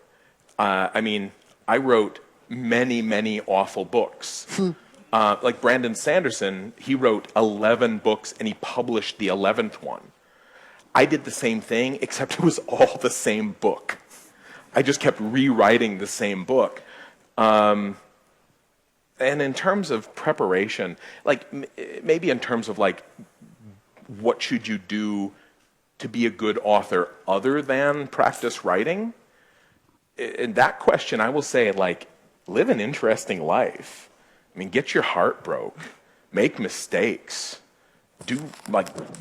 [SPEAKER 5] I mean, I wrote many, many awful books. Like Brandon Sanderson, he wrote 11 books and he published the 11th one. I did the same thing, except it was all the same book. I just kept rewriting the same book. And in terms of preparation, like maybe in terms of like, what should you do to be a good author other than practice writing? In that question, I will say, like, live an interesting life. I mean, get your heart broke, make mistakes,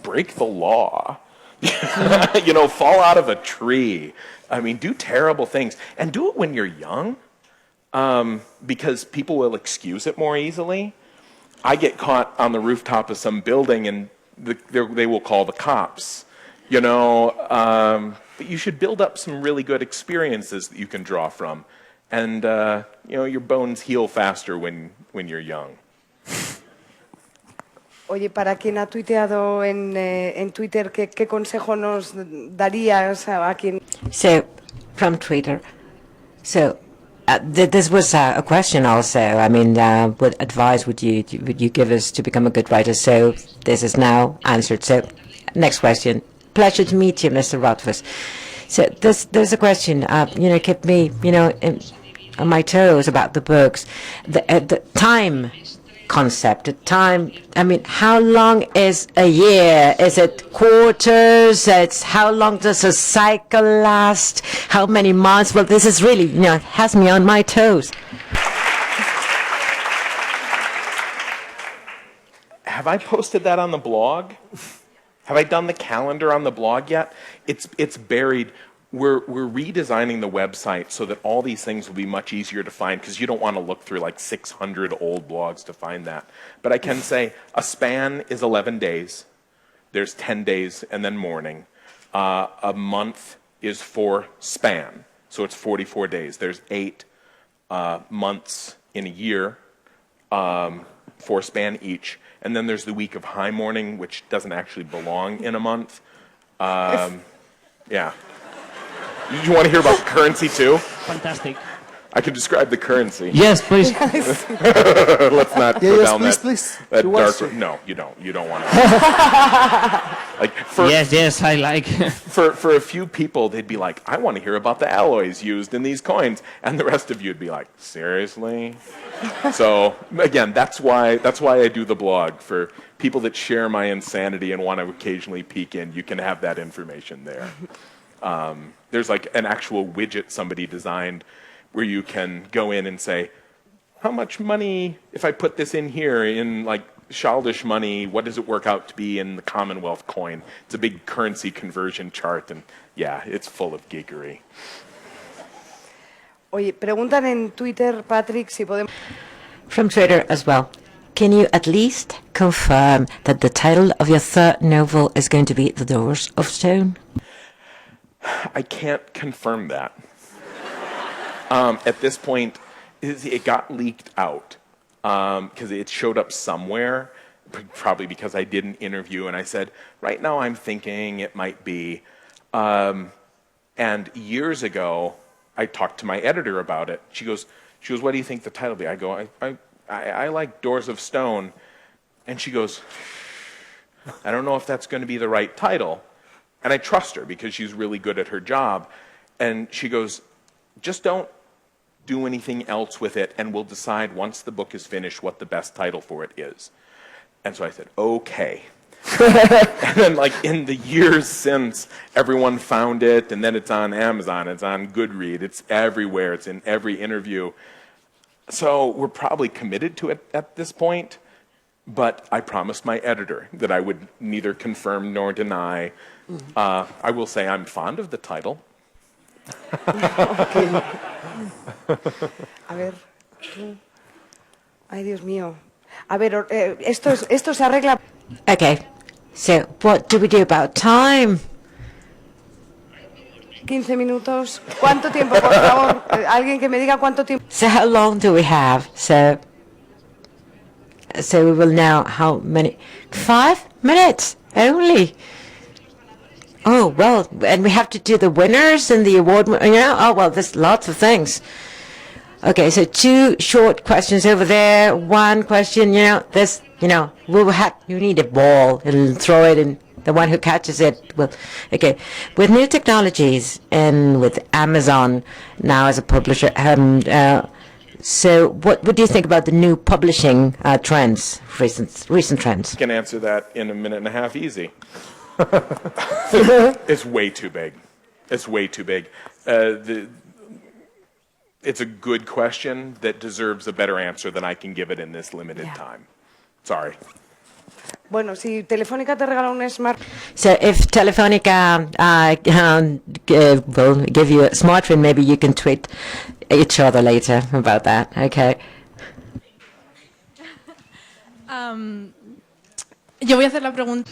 [SPEAKER 5] break the law, fall out of a tree. I mean, do terrible things, and do it when you're young, because people will excuse it more easily. I get caught on the rooftop of some building, and they will call the cops. But you should build up some really good experiences that you can draw from, and your bones heal faster when you're young.
[SPEAKER 1] Oye, para quien ha tuiteado en Twitter, ¿qué consejo nos daría a quien?
[SPEAKER 4] So, from Twitter. So, this was a question also. I mean, what advice would you give us to become a good writer? So, this is now answered. So, next question. Pleasure to meet you, Mr. Rothfuss. So, there's a question. Kept me, on my toes about the books. The time concept, time. I mean, how long is a year? Is it quarters? It's how long does a cycle last? How many months? Well, this is really, has me on my toes.
[SPEAKER 5] Have I posted that on the blog? Have I done the calendar on the blog yet? It's buried. We're redesigning the website so that all these things will be much easier to find, because you don't want to look through like 600 old blogs to find that. But I can say a span is 11 days. There's 10 days and then morning. A month is 4 span, so it's 44 days. There's 8 months in a year, 4 span each. And then there's the week of high morning, which doesn't actually belong in a month. Yeah. Did you want to hear about the currency too?
[SPEAKER 7] Fantastic.
[SPEAKER 5] I can describe the currency.
[SPEAKER 7] Yes, please.
[SPEAKER 5] Let's not go down
[SPEAKER 6] please.
[SPEAKER 5] that dark road. No, you don't. You don't want to. Like
[SPEAKER 7] Yes, I like.
[SPEAKER 5] for a few people, they'd be like, I want to hear about the alloys used in these coins, and the rest of you'd be like, seriously? So again, that's why I do the blog. For people that share my insanity and want to occasionally peek in, you can have that information there. There's like an actual widget somebody designed where you can go in and say, how much money, if I put this in here in like Schaldish money, what does it work out to be in the Commonwealth coin? It's a big currency conversion chart, and yeah, it's full of geekery.
[SPEAKER 1] Oye, preguntan en Twitter, Patrick, si podemos...
[SPEAKER 4] From Twitter as well. Can you at least confirm that the title of your third novel is going to be The Doors of Stone?
[SPEAKER 5] I can't confirm that. At this point, it got leaked out because it showed up somewhere, probably because I did an interview, and I said, right now I'm thinking it might be. And years ago, I talked to my editor about it. She goes, what do you think the title will be? I go, I like Doors of Stone. And she goes, I don't know if that's going to be the right title. And I trust her because she's really good at her job. And she goes, just don't do anything else with it, and we'll decide once the book is finished what the best title for it is. And so I said, okay. And then like in the years since, everyone found it, and then it's on Amazon, it's on Goodreads, it's everywhere, it's in every interview. So we're probably committed to it at this point, but I promised my editor that I would neither confirm nor deny. I will say I'm fond of the title.
[SPEAKER 1] Okay. A ver. Ay, Dios mío. A ver, esto se arregla.
[SPEAKER 4] Okay, so what do we do about time?
[SPEAKER 1] 15 minutos. ¿Cuánto tiempo, por favor? Alguien que me diga cuánto tiempo.
[SPEAKER 4] So how long do we have? So we will know how many. 5 minutes only. Oh, well, and we have to do the winners and the award, oh, well, there's lots of things. Okay, so 2 short questions over there, 1 question, this, you need a ball and throw it, and the one who catches it will, okay. With new technologies and with Amazon now as a publisher, so what do you think about the new publishing trends, recent trends?
[SPEAKER 5] I can answer that in a minute and a half easy. It's way too big. It's way too big. It's a good question that deserves a better answer than I can give it in this limited time. Sorry.
[SPEAKER 1] Bueno, si Telefónica te regala un smart...
[SPEAKER 4] So if Telefónica will give you a smartphone, maybe you can tweet each other later about that. Okay.
[SPEAKER 12] Yo voy a hacer la pregunta.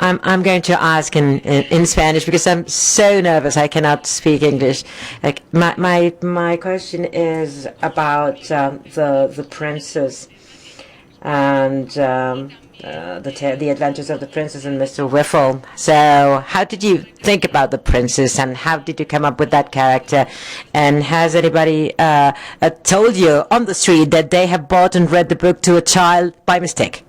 [SPEAKER 4] I'm going to ask in Spanish because I'm so nervous I cannot speak English. Like my question is about the princess and the adventures of the princess and Mr. Whiffle. So how did you think about the princess, and how did you come up with that character? And has anybody told you on the street that they have bought and read the book to a child by mistake?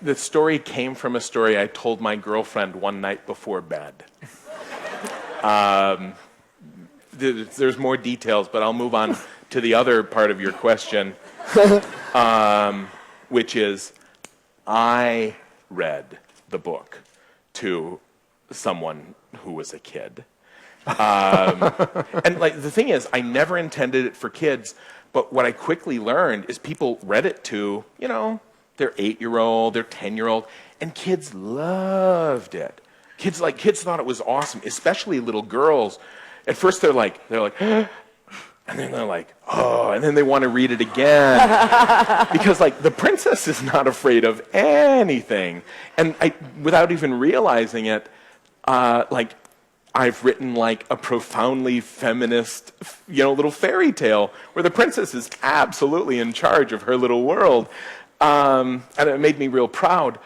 [SPEAKER 5] the story came from a story I told my girlfriend one night before bed. There's more details, but I'll move on to the other part of your question, which is, I read the book to someone who was a kid. And like the thing is, I never intended it for kids, but what I quickly learned is people read it to, you know, their 8-year-old, their 10-year-old, and kids loved it. Kids thought it was awesome, especially little girls. At first they're like, and then they're like, oh, and then they want to read it again. Because like the princess is not afraid of anything. And without even realizing it, like I've written like a profoundly feminist, you know, little fairy tale where the princess is absolutely in charge of her little world. And it made me real proud.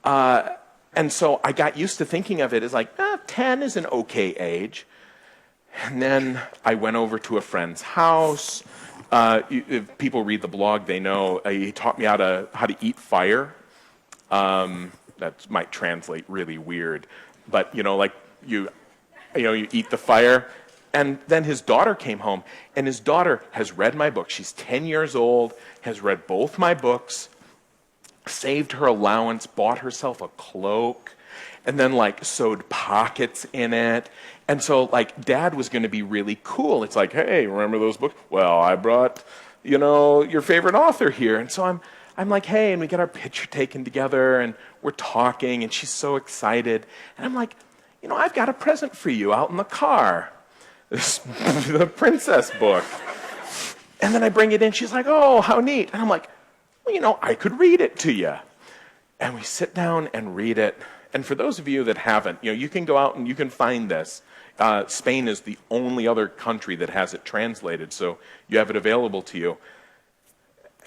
[SPEAKER 5] And so I got used to thinking of it as like, 10 is an okay age. And then I went over to a friend's house. If people read the blog, they know he taught me how to eat fire. That might translate really weird, but you know, like you eat the fire. And then his daughter came home, and his daughter has read my book. She's 10 years old, has read both my books, saved her allowance, bought herself a cloak, and then like sewed pockets in it. And so like Dad was going to be really cool. It's like, hey, remember those books? Well, I brought, you know, your favorite author here. And so I'm like, hey, and we get our picture taken together and we're talking and she's so excited. And I'm like, you know, I've got a present for you out in the car. The princess book. And then I bring it in. She's like, oh, how neat. And I'm like, well, you know, I could read it to you. And we sit down and read it. And for those of you that haven't, you know, you can go out and you can find this. Spain is the only other country that has it translated, so you have it available to you.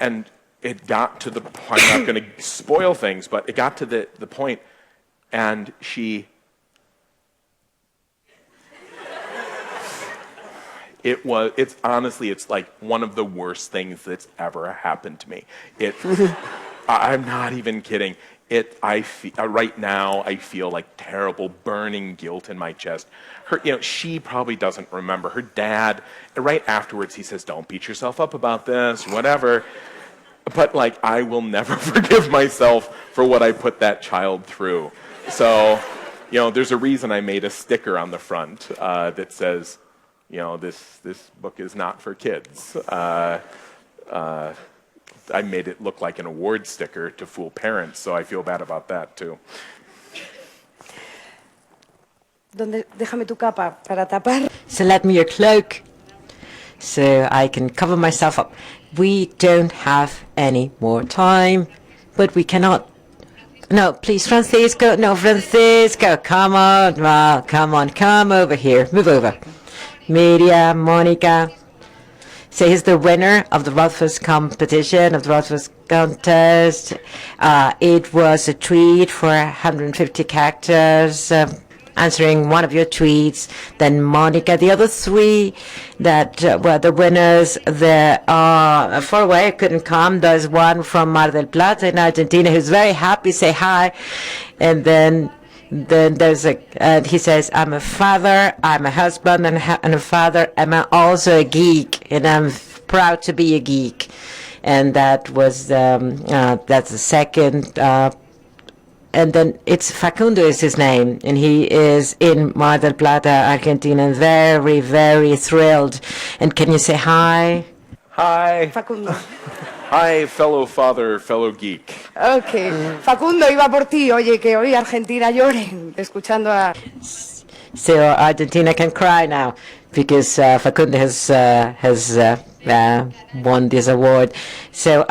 [SPEAKER 5] And it got to the point, I'm not going to spoil things, but it got to the point, and it's honestly, it's like one of the worst things that's ever happened to me. I'm not even kidding. Right now, I feel like terrible burning guilt in my chest. She probably doesn't remember. Her dad, right afterwards, he says, don't beat yourself up about this, whatever. But like, I will never forgive myself for what I put that child through. So, you know, there's a reason I made a sticker on the front that says, you know, this book is not for kids. I made it look like an award sticker to fool parents, so I feel bad about that too.
[SPEAKER 1] Déjame tu capa para tapar.
[SPEAKER 4] So let me your cloak so I can cover myself up. We don't have any more time, but we cannot. No, please, Francisco. No, Francisco. Come on. Well, come on. Come over here. Move over. Media, Monica. So he's the winner of the Rothfuss competition, of the Rothfuss contest. It was a tweet for 150 characters, answering one of your tweets. Then Monica, the other three that were the winners, they are far away, I couldn't come. There's one from Mar del Plata in Argentina who's very happy, say hi. And then there's he says, I'm a father, I'm a husband and a father, I'm also a geek, and I'm proud to be a geek. And that was, that's the second, and then it's Facundo is his name, and he is in Mar del Plata, Argentina, and very, very thrilled. And can you say hi?
[SPEAKER 5] Hi.
[SPEAKER 1] Facundo.
[SPEAKER 5] Hi, fellow father, fellow geek.
[SPEAKER 1] Okay. Facundo, iba por ti. Oye, que hoy Argentina lloren escuchando a...
[SPEAKER 4] So Argentina can cry now because Facundo has won this award. So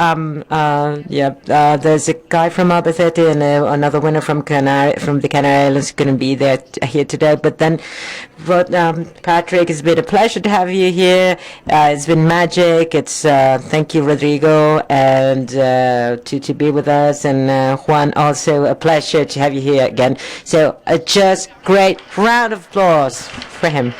[SPEAKER 4] there's a guy from Albacete and another winner from the Canary Islands going to be there here today. But then, Patrick, it's been a pleasure to have you here. It's been magic. It's thank you, Rodrigo, and to be with us, and Juan, also a pleasure to have you here again. So just great round of applause for him.